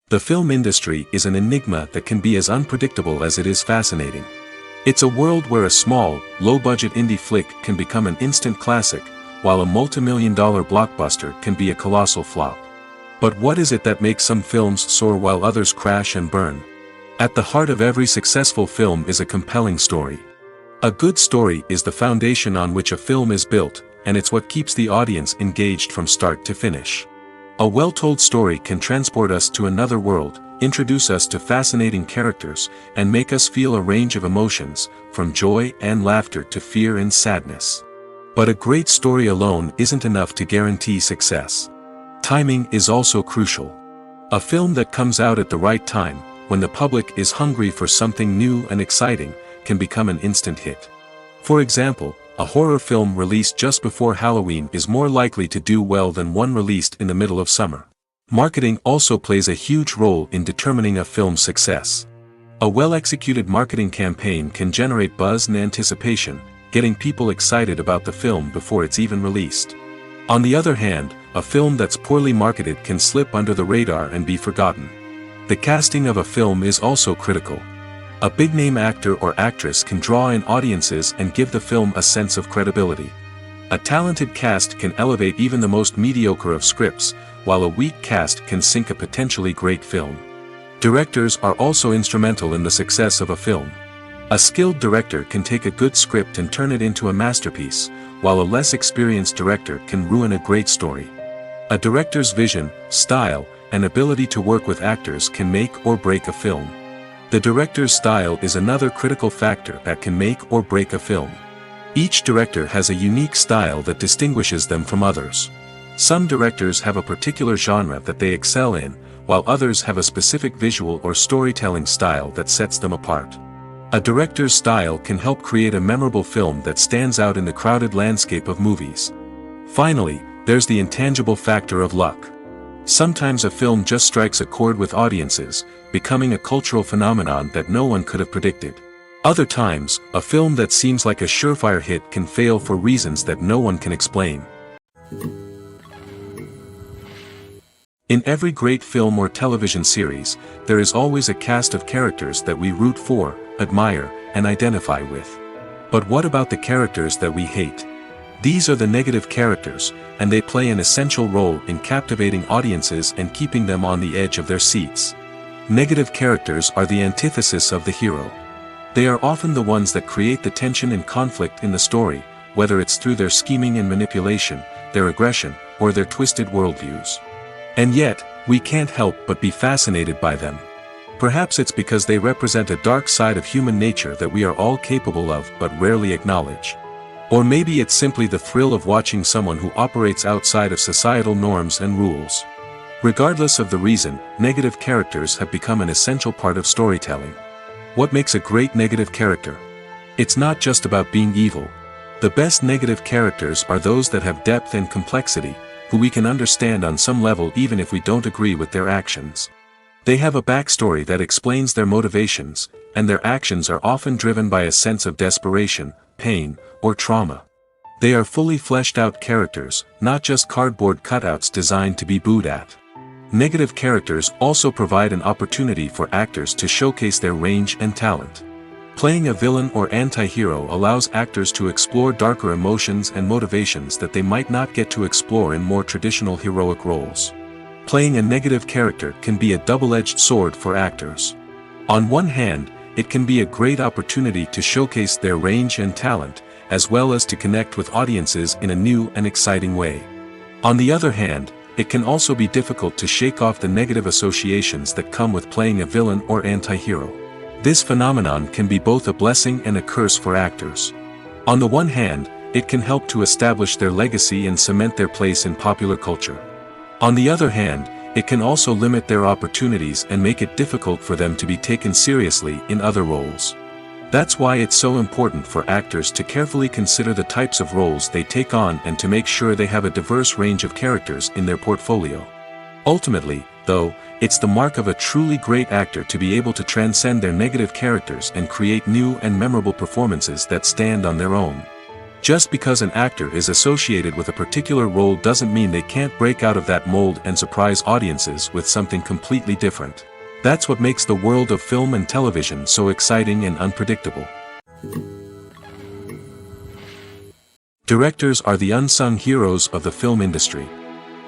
The film industry is an enigma that can be as unpredictable as it is fascinating. It's a world where a small, low-budget indie flick can become an instant classic, while a multi-million-dollar blockbuster can be a colossal flop. But what is it that makes some films soar while others crash and burn? At the heart of every successful film is a compelling story. A good story is the foundation on which a film is built, and it's what keeps the audience engaged from start to finish. A well-told story can transport us to another world, introduce us to fascinating characters, and make us feel a range of emotions, from joy and laughter to fear and sadness. But a great story alone isn't enough to guarantee success. Timing is also crucial. A film that comes out at the right time, when the public is hungry for something new and exciting, can become an instant hit. For example, a horror film released just before Halloween is more likely to do well than one released in the middle of summer. Marketing also plays a huge role in determining a film's success. A well-executed marketing campaign can generate buzz and anticipation, getting people excited about the film before it's even released. On the other hand, a film that's poorly marketed can slip under the radar and be forgotten. The casting of a film is also critical. A big-name actor or actress can draw in audiences and give the film a sense of credibility. A talented cast can elevate even the most mediocre of scripts, while a weak cast can sink a potentially great film. Directors are also instrumental in the success of a film. A skilled director can take a good script and turn it into a masterpiece, while a less experienced director can ruin a great story. A director's vision, style, and ability to work with actors can make or break a film. The director's style is another critical factor that can make or break a film. Each director has a unique style that distinguishes them from others. Some directors have a particular genre that they excel in, while others have a specific visual or storytelling style that sets them apart. A director's style can help create a memorable film that stands out in the crowded landscape of movies. Finally, there's the intangible factor of luck. Sometimes a film just strikes a chord with audiences, becoming a cultural phenomenon that no one could have predicted. Other times, a film that seems like a surefire hit can fail for reasons that no one can explain. In every great film or television series, there is always a cast of characters that we root for, admire, and identify with. But what about the characters that we hate? These are the negative characters, and they play an essential role in captivating audiences and keeping them on the edge of their seats. Negative characters are the antithesis of the hero. They are often the ones that create the tension and conflict in the story, whether it's through their scheming and manipulation, their aggression, or their twisted worldviews. And yet, we can't help but be fascinated by them. Perhaps it's because they represent a dark side of human nature that we are all capable of but rarely acknowledge. Or maybe it's simply the thrill of watching someone who operates outside of societal norms and rules. Regardless of the reason, negative characters have become an essential part of storytelling. What makes a great negative character? It's not just about being evil. The best negative characters are those that have depth and complexity, who we can understand on some level even if we don't agree with their actions. They have a backstory that explains their motivations, and their actions are often driven by a sense of desperation, pain, or trauma. They are fully fleshed out characters, not just cardboard cutouts designed to be booed at. Negative characters also provide an opportunity for actors to showcase their range and talent. Playing a villain or anti-hero allows actors to explore darker emotions and motivations that they might not get to explore in more traditional heroic roles. Playing a negative character can be a double-edged sword for actors. On one hand, it can be a great opportunity to showcase their range and talent, as well as to connect with audiences in a new and exciting way. On the other hand, it can also be difficult to shake off the negative associations that come with playing a villain or anti-hero. This phenomenon can be both a blessing and a curse for actors. On the one hand, it can help to establish their legacy and cement their place in popular culture. On the other hand, it can also limit their opportunities and make it difficult for them to be taken seriously in other roles. That's why it's so important for actors to carefully consider the types of roles they take on and to make sure they have a diverse range of characters in their portfolio. Ultimately, though, it's the mark of a truly great actor to be able to transcend their negative characters and create new and memorable performances that stand on their own. Just because an actor is associated with a particular role doesn't mean they can't break out of that mold and surprise audiences with something completely different. That's what makes the world of film and television so exciting and unpredictable. Directors are the unsung heroes of the film industry.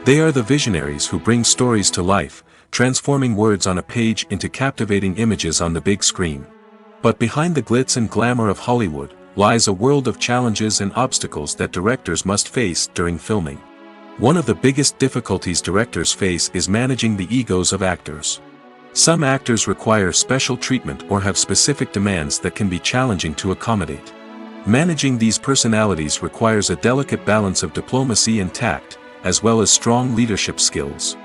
They are the visionaries who bring stories to life, transforming words on a page into captivating images on the big screen. But behind the glitz and glamour of Hollywood lies a world of challenges and obstacles that directors must face during filming. One of the biggest difficulties directors face is managing the egos of actors. Some actors require special treatment or have specific demands that can be challenging to accommodate. Managing these personalities requires a delicate balance of diplomacy and tact, as well as strong leadership skills.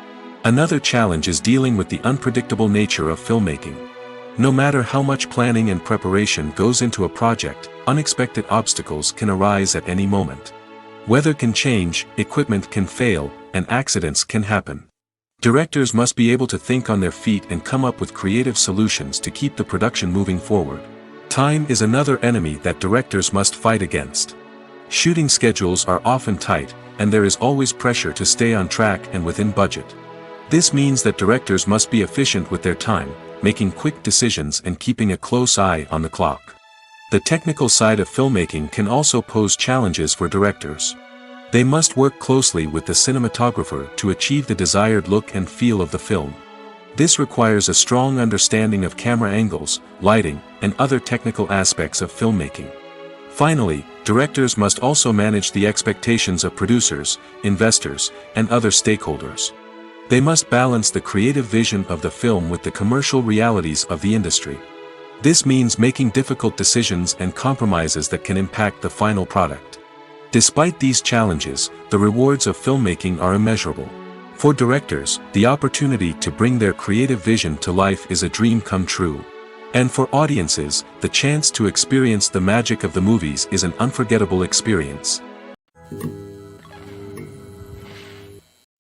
Another challenge is dealing with the unpredictable nature of filmmaking. No matter how much planning and preparation goes into a project, unexpected obstacles can arise at any moment. Weather can change, equipment can fail, and accidents can happen. Directors must be able to think on their feet and come up with creative solutions to keep the production moving forward. Time is another enemy that directors must fight against. Shooting schedules are often tight, and there is always pressure to stay on track and within budget. This means that directors must be efficient with their time, making quick decisions and keeping a close eye on the clock. The technical side of filmmaking can also pose challenges for directors. They must work closely with the cinematographer to achieve the desired look and feel of the film. This requires a strong understanding of camera angles, lighting, and other technical aspects of filmmaking. Finally, directors must also manage the expectations of producers, investors, and other stakeholders. They must balance the creative vision of the film with the commercial realities of the industry. This means making difficult decisions and compromises that can impact the final product. Despite these challenges, the rewards of filmmaking are immeasurable. For directors, the opportunity to bring their creative vision to life is a dream come true. And for audiences, the chance to experience the magic of the movies is an unforgettable experience.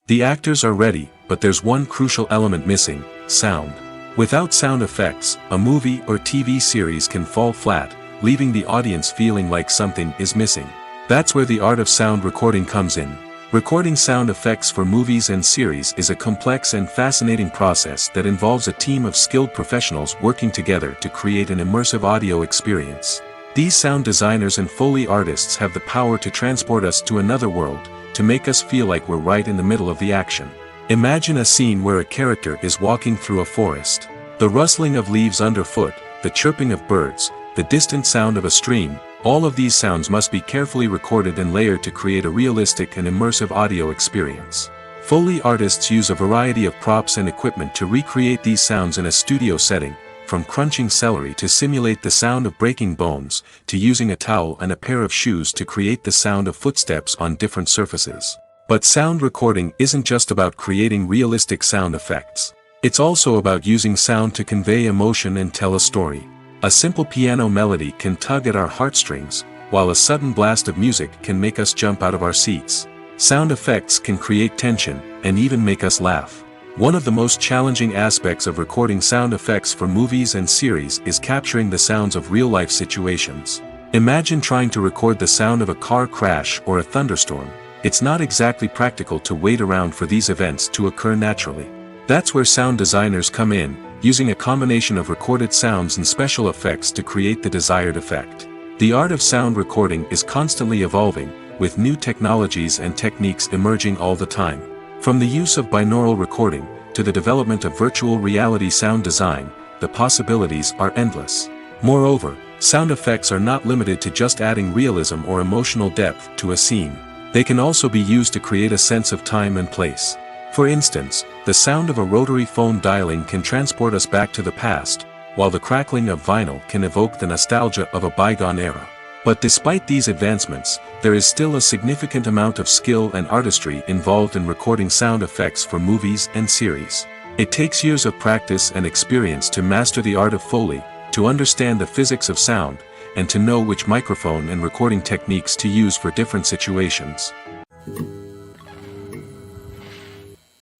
The actors are ready, but there's one crucial element missing: sound. Without sound effects, a movie or TV series can fall flat, leaving the audience feeling like something is missing. That's where the art of sound recording comes in. Recording sound effects for movies and series is a complex and fascinating process that involves a team of skilled professionals working together to create an immersive audio experience. These sound designers and Foley artists have the power to transport us to another world, to make us feel like we're right in the middle of the action. Imagine a scene where a character is walking through a forest. The rustling of leaves underfoot, the chirping of birds, the distant sound of a stream, all of these sounds must be carefully recorded and layered to create a realistic and immersive audio experience. Foley artists use a variety of props and equipment to recreate these sounds in a studio setting, from crunching celery to simulate the sound of breaking bones, to using a towel and a pair of shoes to create the sound of footsteps on different surfaces. But sound recording isn't just about creating realistic sound effects. It's also about using sound to convey emotion and tell a story. A simple piano melody can tug at our heartstrings, while a sudden blast of music can make us jump out of our seats. Sound effects can create tension, and even make us laugh. One of the most challenging aspects of recording sound effects for movies and series is capturing the sounds of real-life situations. Imagine trying to record the sound of a car crash or a thunderstorm. It's not exactly practical to wait around for these events to occur naturally. That's where sound designers come in, using a combination of recorded sounds and special effects to create the desired effect. The art of sound recording is constantly evolving, with new technologies and techniques emerging all the time. From the use of binaural recording, to the development of virtual reality sound design, the possibilities are endless. Moreover, sound effects are not limited to just adding realism or emotional depth to a scene. They can also be used to create a sense of time and place. For instance, the sound of a rotary phone dialing can transport us back to the past, while the crackling of vinyl can evoke the nostalgia of a bygone era. But despite these advancements, there is still a significant amount of skill and artistry involved in recording sound effects for movies and series. It takes years of practice and experience to master the art of Foley, to understand the physics of sound, and to know which microphone and recording techniques to use for different situations.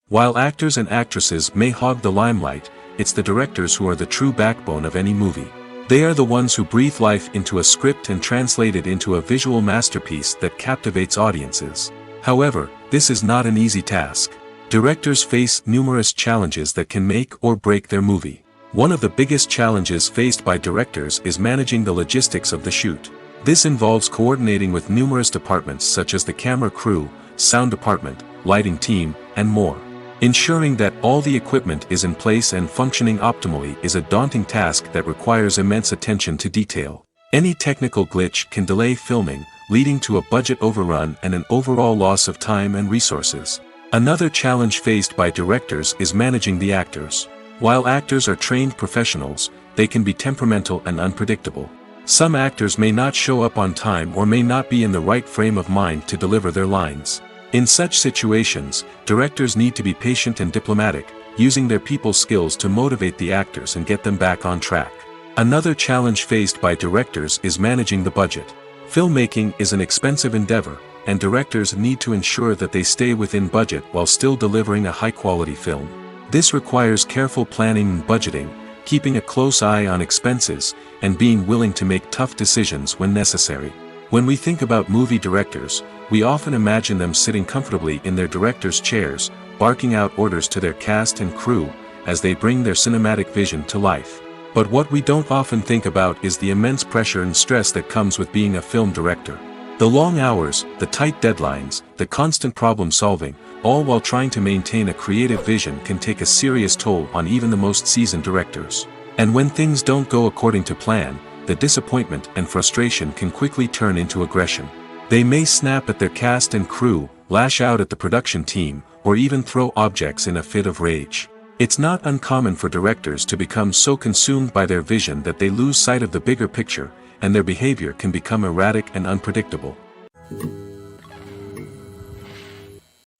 While actors and actresses may hog the limelight, it's the directors who are the true backbone of any movie. They are the ones who breathe life into a script and translate it into a visual masterpiece that captivates audiences. However, this is not an easy task. Directors face numerous challenges that can make or break their movie. One of the biggest challenges faced by directors is managing the logistics of the shoot. This involves coordinating with numerous departments such as the camera crew, sound department, lighting team, and more. Ensuring that all the equipment is in place and functioning optimally is a daunting task that requires immense attention to detail. Any technical glitch can delay filming, leading to a budget overrun and an overall loss of time and resources. Another challenge faced by directors is managing the actors. While actors are trained professionals, they can be temperamental and unpredictable. Some actors may not show up on time or may not be in the right frame of mind to deliver their lines. In such situations, directors need to be patient and diplomatic, using their people skills to motivate the actors and get them back on track. Another challenge faced by directors is managing the budget. Filmmaking is an expensive endeavor, and directors need to ensure that they stay within budget while still delivering a high-quality film. This requires careful planning and budgeting, keeping a close eye on expenses, and being willing to make tough decisions when necessary. When we think about movie directors, we often imagine them sitting comfortably in their director's chairs, barking out orders to their cast and crew, as they bring their cinematic vision to life. But what we don't often think about is the immense pressure and stress that comes with being a film director. The long hours, the tight deadlines, the constant problem solving, all while trying to maintain a creative vision can take a serious toll on even the most seasoned directors. And when things don't go according to plan, the disappointment and frustration can quickly turn into aggression. They may snap at their cast and crew, lash out at the production team, or even throw objects in a fit of rage. It's not uncommon for directors to become so consumed by their vision that they lose sight of the bigger picture, and their behavior can become erratic and unpredictable.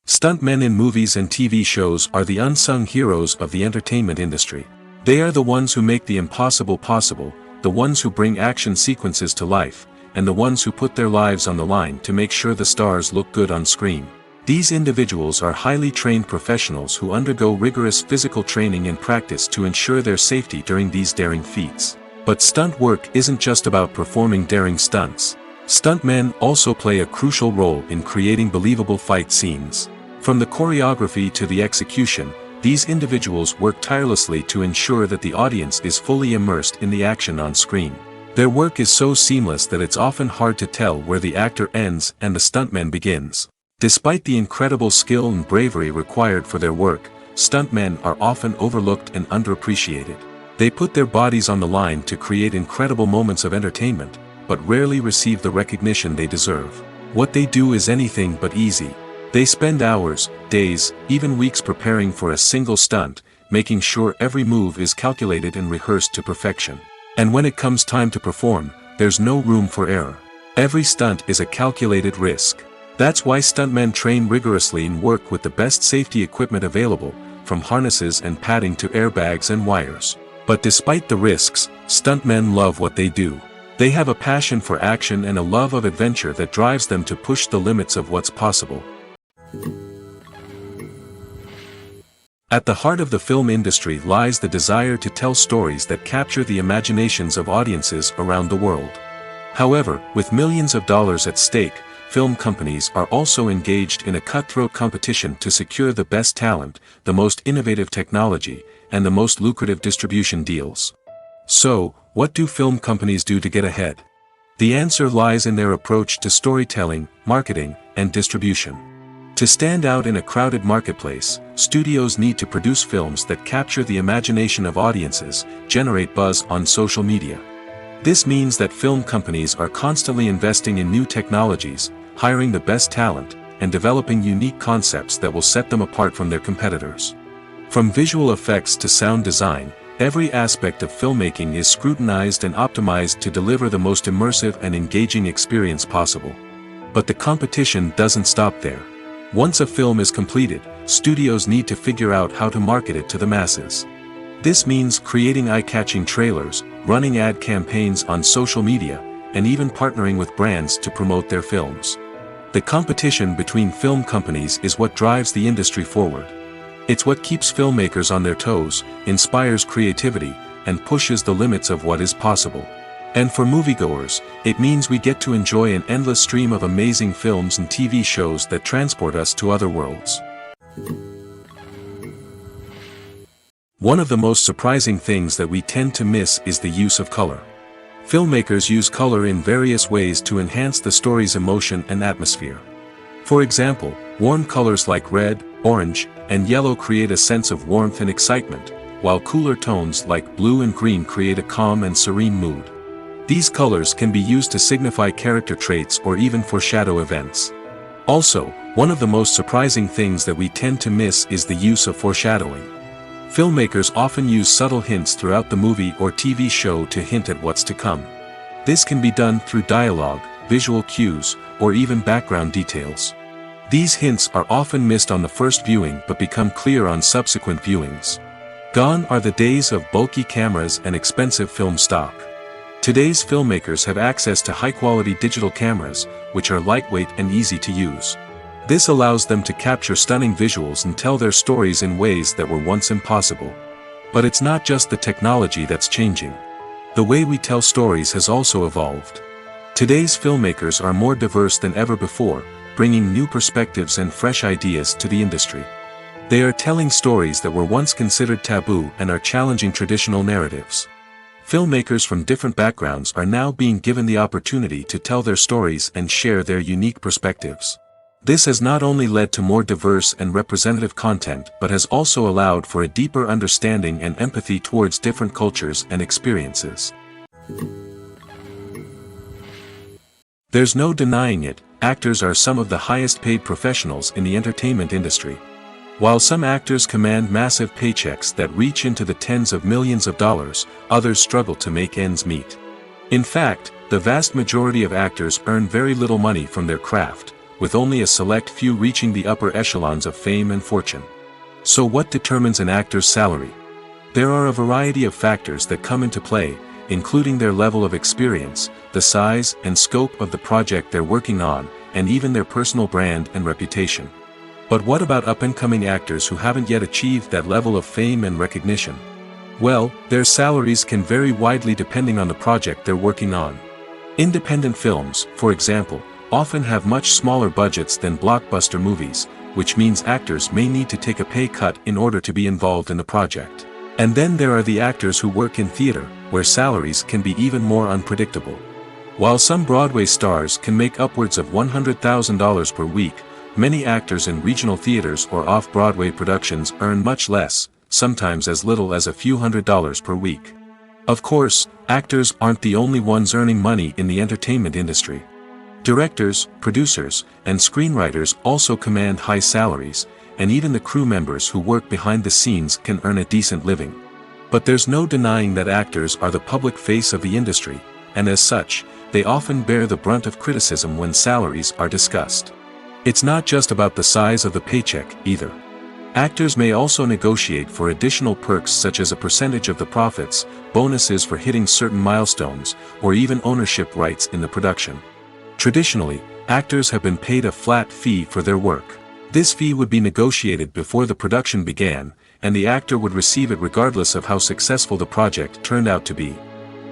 Stuntmen in movies and TV shows are the unsung heroes of the entertainment industry. They are the ones who make the impossible possible, the ones who bring action sequences to life, and the ones who put their lives on the line to make sure the stars look good on screen. These individuals are highly trained professionals who undergo rigorous physical training and practice to ensure their safety during these daring feats. But stunt work isn't just about performing daring stunts. Stuntmen also play a crucial role in creating believable fight scenes. From the choreography to the execution, these individuals work tirelessly to ensure that the audience is fully immersed in the action on screen. Their work is so seamless that it's often hard to tell where the actor ends and the stuntman begins. Despite the incredible skill and bravery required for their work, stuntmen are often overlooked and underappreciated. They put their bodies on the line to create incredible moments of entertainment, but rarely receive the recognition they deserve. What they do is anything but easy. They spend hours, days, even weeks preparing for a single stunt, making sure every move is calculated and rehearsed to perfection. And when it comes time to perform, there's no room for error. Every stunt is a calculated risk. That's why stuntmen train rigorously and work with the best safety equipment available, from harnesses and padding to airbags and wires. But despite the risks, stuntmen love what they do. They have a passion for action and a love of adventure that drives them to push the limits of what's possible. At the heart of the film industry lies the desire to tell stories that capture the imaginations of audiences around the world. However, with millions of dollars at stake, film companies are also engaged in a cutthroat competition to secure the best talent, the most innovative technology, and the most lucrative distribution deals. So, what do film companies do to get ahead? The answer lies in their approach to storytelling, marketing, and distribution. To stand out in a crowded marketplace, studios need to produce films that capture the imagination of audiences, generate buzz on social media. This means that film companies are constantly investing in new technologies, hiring the best talent, and developing unique concepts that will set them apart from their competitors. From visual effects to sound design, every aspect of filmmaking is scrutinized and optimized to deliver the most immersive and engaging experience possible. But the competition doesn't stop there. Once a film is completed, studios need to figure out how to market it to the masses. This means creating eye-catching trailers, running ad campaigns on social media, and even partnering with brands to promote their films. The competition between film companies is what drives the industry forward. It's what keeps filmmakers on their toes, inspires creativity, and pushes the limits of what is possible. And for moviegoers, it means we get to enjoy an endless stream of amazing films and TV shows that transport us to other worlds. One of the most surprising things that we tend to miss is the use of color. Filmmakers use color in various ways to enhance the story's emotion and atmosphere. For example, warm colors like red, orange, and yellow create a sense of warmth and excitement, while cooler tones like blue and green create a calm and serene mood. These colors can be used to signify character traits or even foreshadow events. Also, one of the most surprising things that we tend to miss is the use of foreshadowing. Filmmakers often use subtle hints throughout the movie or TV show to hint at what's to come. This can be done through dialogue, visual cues, or even background details. These hints are often missed on the first viewing but become clear on subsequent viewings. Gone are the days of bulky cameras and expensive film stock. Today's filmmakers have access to high-quality digital cameras, which are lightweight and easy to use. This allows them to capture stunning visuals and tell their stories in ways that were once impossible. But it's not just the technology that's changing. The way we tell stories has also evolved. Today's filmmakers are more diverse than ever before, bringing new perspectives and fresh ideas to the industry. They are telling stories that were once considered taboo and are challenging traditional narratives. Filmmakers from different backgrounds are now being given the opportunity to tell their stories and share their unique perspectives. This has not only led to more diverse and representative content but has also allowed for a deeper understanding and empathy towards different cultures and experiences. There's no denying it, actors are some of the highest paid professionals in the entertainment industry. While some actors command massive paychecks that reach into the tens of millions of dollars, others struggle to make ends meet. In fact, the vast majority of actors earn very little money from their craft, with only a select few reaching the upper echelons of fame and fortune. So what determines an actor's salary? There are a variety of factors that come into play, including their level of experience, the size and scope of the project they're working on, and even their personal brand and reputation. But what about up-and-coming actors who haven't yet achieved that level of fame and recognition? Well, their salaries can vary widely depending on the project they're working on. Independent films, for example, often have much smaller budgets than blockbuster movies, which means actors may need to take a pay cut in order to be involved in the project. And then there are the actors who work in theater, where salaries can be even more unpredictable. While some Broadway stars can make upwards of $100,000 per week, many actors in regional theaters or off-Broadway productions earn much less, sometimes as little as a few $100s per week. Of course, actors aren't the only ones earning money in the entertainment industry. Directors, producers, and screenwriters also command high salaries, and even the crew members who work behind the scenes can earn a decent living. But there's no denying that actors are the public face of the industry, and as such, they often bear the brunt of criticism when salaries are discussed. It's not just about the size of the paycheck, either. Actors may also negotiate for additional perks such as a percentage of the profits, bonuses for hitting certain milestones, or even ownership rights in the production. Traditionally, actors have been paid a flat fee for their work. This fee would be negotiated before the production began, and the actor would receive it regardless of how successful the project turned out to be.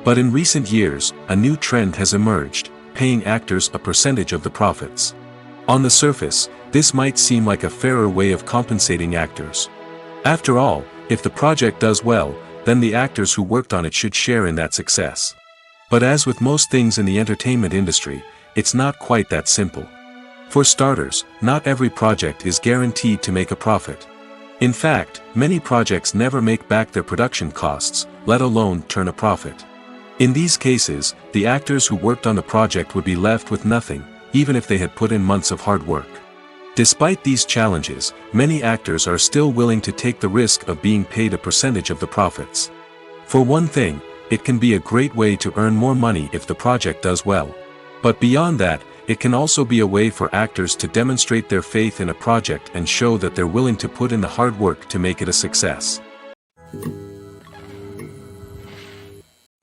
But in recent years, a new trend has emerged, paying actors a percentage of the profits. On the surface, this might seem like a fairer way of compensating actors. After all, if the project does well, then the actors who worked on it should share in that success. But as with most things in the entertainment industry, it's not quite that simple. For starters, not every project is guaranteed to make a profit. In fact, many projects never make back their production costs, let alone turn a profit. In these cases, the actors who worked on the project would be left with nothing, even if they had put in months of hard work. Despite these challenges, many actors are still willing to take the risk of being paid a percentage of the profits. For one thing, it can be a great way to earn more money if the project does well. But beyond that, it can also be a way for actors to demonstrate their faith in a project and show that they're willing to put in the hard work to make it a success.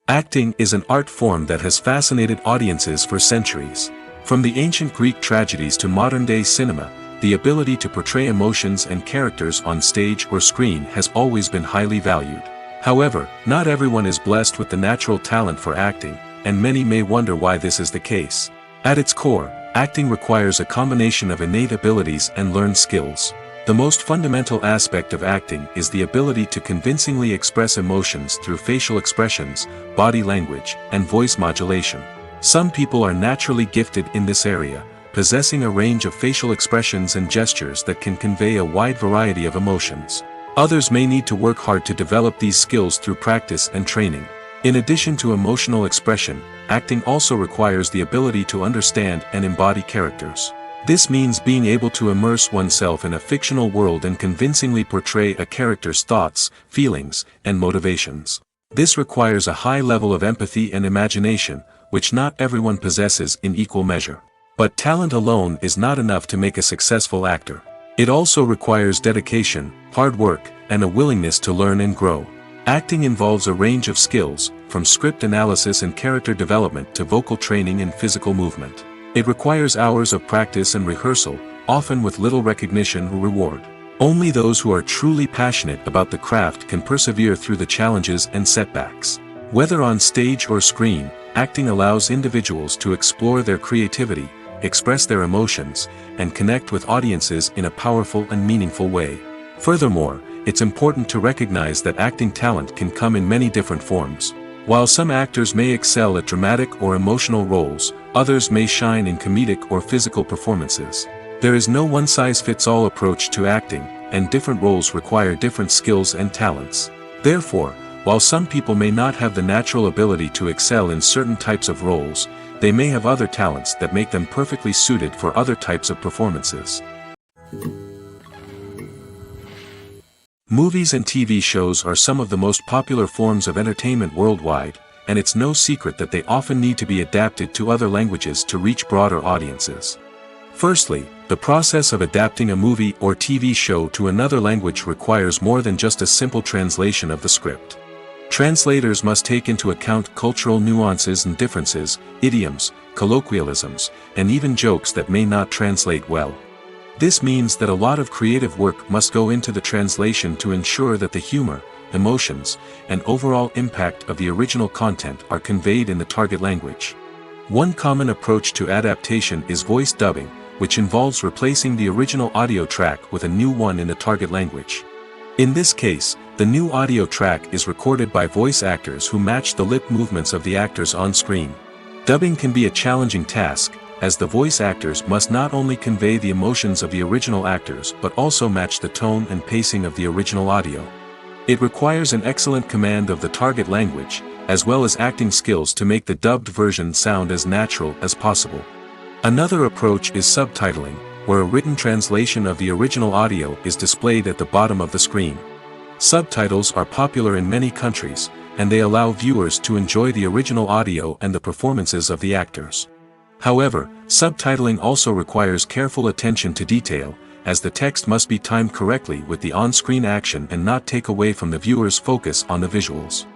Acting is an art form that has fascinated audiences for centuries. From the ancient Greek tragedies to modern-day cinema, the ability to portray emotions and characters on stage or screen has always been highly valued. However, not everyone is blessed with the natural talent for acting, and many may wonder why this is the case. At its core, acting requires a combination of innate abilities and learned skills. The most fundamental aspect of acting is the ability to convincingly express emotions through facial expressions, body language, and voice modulation. Some people are naturally gifted in this area, possessing a range of facial expressions and gestures that can convey a wide variety of emotions. Others may need to work hard to develop these skills through practice and training. In addition to emotional expression, acting also requires the ability to understand and embody characters. This means being able to immerse oneself in a fictional world and convincingly portray a character's thoughts, feelings, and motivations. This requires a high level of empathy and imagination, which not everyone possesses in equal measure. But talent alone is not enough to make a successful actor. It also requires dedication, hard work, and a willingness to learn and grow. Acting involves a range of skills, from script analysis and character development to vocal training and physical movement. It requires hours of practice and rehearsal, often with little recognition or reward. Only those who are truly passionate about the craft can persevere through the challenges and setbacks. Whether on stage or screen, acting allows individuals to explore their creativity, express their emotions, and connect with audiences in a powerful and meaningful way. Furthermore, it's important to recognize that acting talent can come in many different forms. While some actors may excel at dramatic or emotional roles, others may shine in comedic or physical performances. There is no one-size-fits-all approach to acting, and different roles require different skills and talents. Therefore, while some people may not have the natural ability to excel in certain types of roles, they may have other talents that make them perfectly suited for other types of performances. Movies and TV shows are some of the most popular forms of entertainment worldwide, and it's no secret that they often need to be adapted to other languages to reach broader audiences. Firstly, the process of adapting a movie or TV show to another language requires more than just a simple translation of the script. Translators must take into account cultural nuances and differences, idioms, colloquialisms, and even jokes that may not translate well. This means that a lot of creative work must go into the translation to ensure that the humor, emotions, and overall impact of the original content are conveyed in the target language. One common approach to adaptation is voice dubbing, which involves replacing the original audio track with a new one in the target language. In this case, the new audio track is recorded by voice actors who match the lip movements of the actors on screen. Dubbing can be a challenging task, as the voice actors must not only convey the emotions of the original actors but also match the tone and pacing of the original audio. It requires an excellent command of the target language, as well as acting skills to make the dubbed version sound as natural as possible. Another approach is subtitling, where a written translation of the original audio is displayed at the bottom of the screen. Subtitles are popular in many countries, and they allow viewers to enjoy the original audio and the performances of the actors. However, subtitling also requires careful attention to detail, as the text must be timed correctly with the on-screen action and not take away from the viewer's focus on the visuals.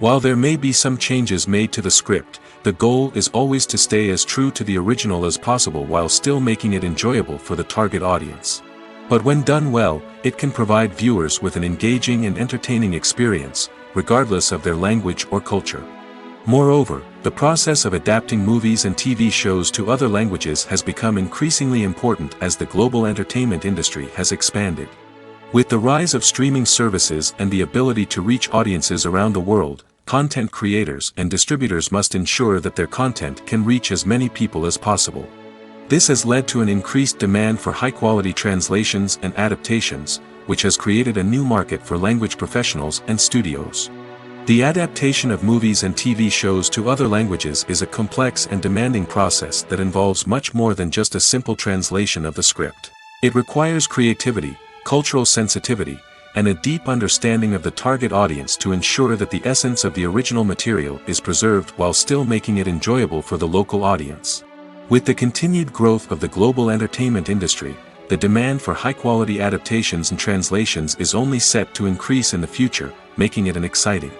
While there may be some changes made to the script, the goal is always to stay as true to the original as possible while still making it enjoyable for the target audience. But when done well, it can provide viewers with an engaging and entertaining experience, regardless of their language or culture. Moreover, the process of adapting movies and TV shows to other languages has become increasingly important as the global entertainment industry has expanded. With the rise of streaming services and the ability to reach audiences around the world, content creators and distributors must ensure that their content can reach as many people as possible. This has led to an increased demand for high-quality translations and adaptations, which has created a new market for language professionals and studios. The adaptation of movies and TV shows to other languages is a complex and demanding process that involves much more than just a simple translation of the script. It requires creativity, cultural sensitivity, and a deep understanding of the target audience to ensure that the essence of the original material is preserved while still making it enjoyable for the local audience. With the continued growth of the global entertainment industry, the demand for high-quality adaptations and translations is only set to increase in the future, making it an exciting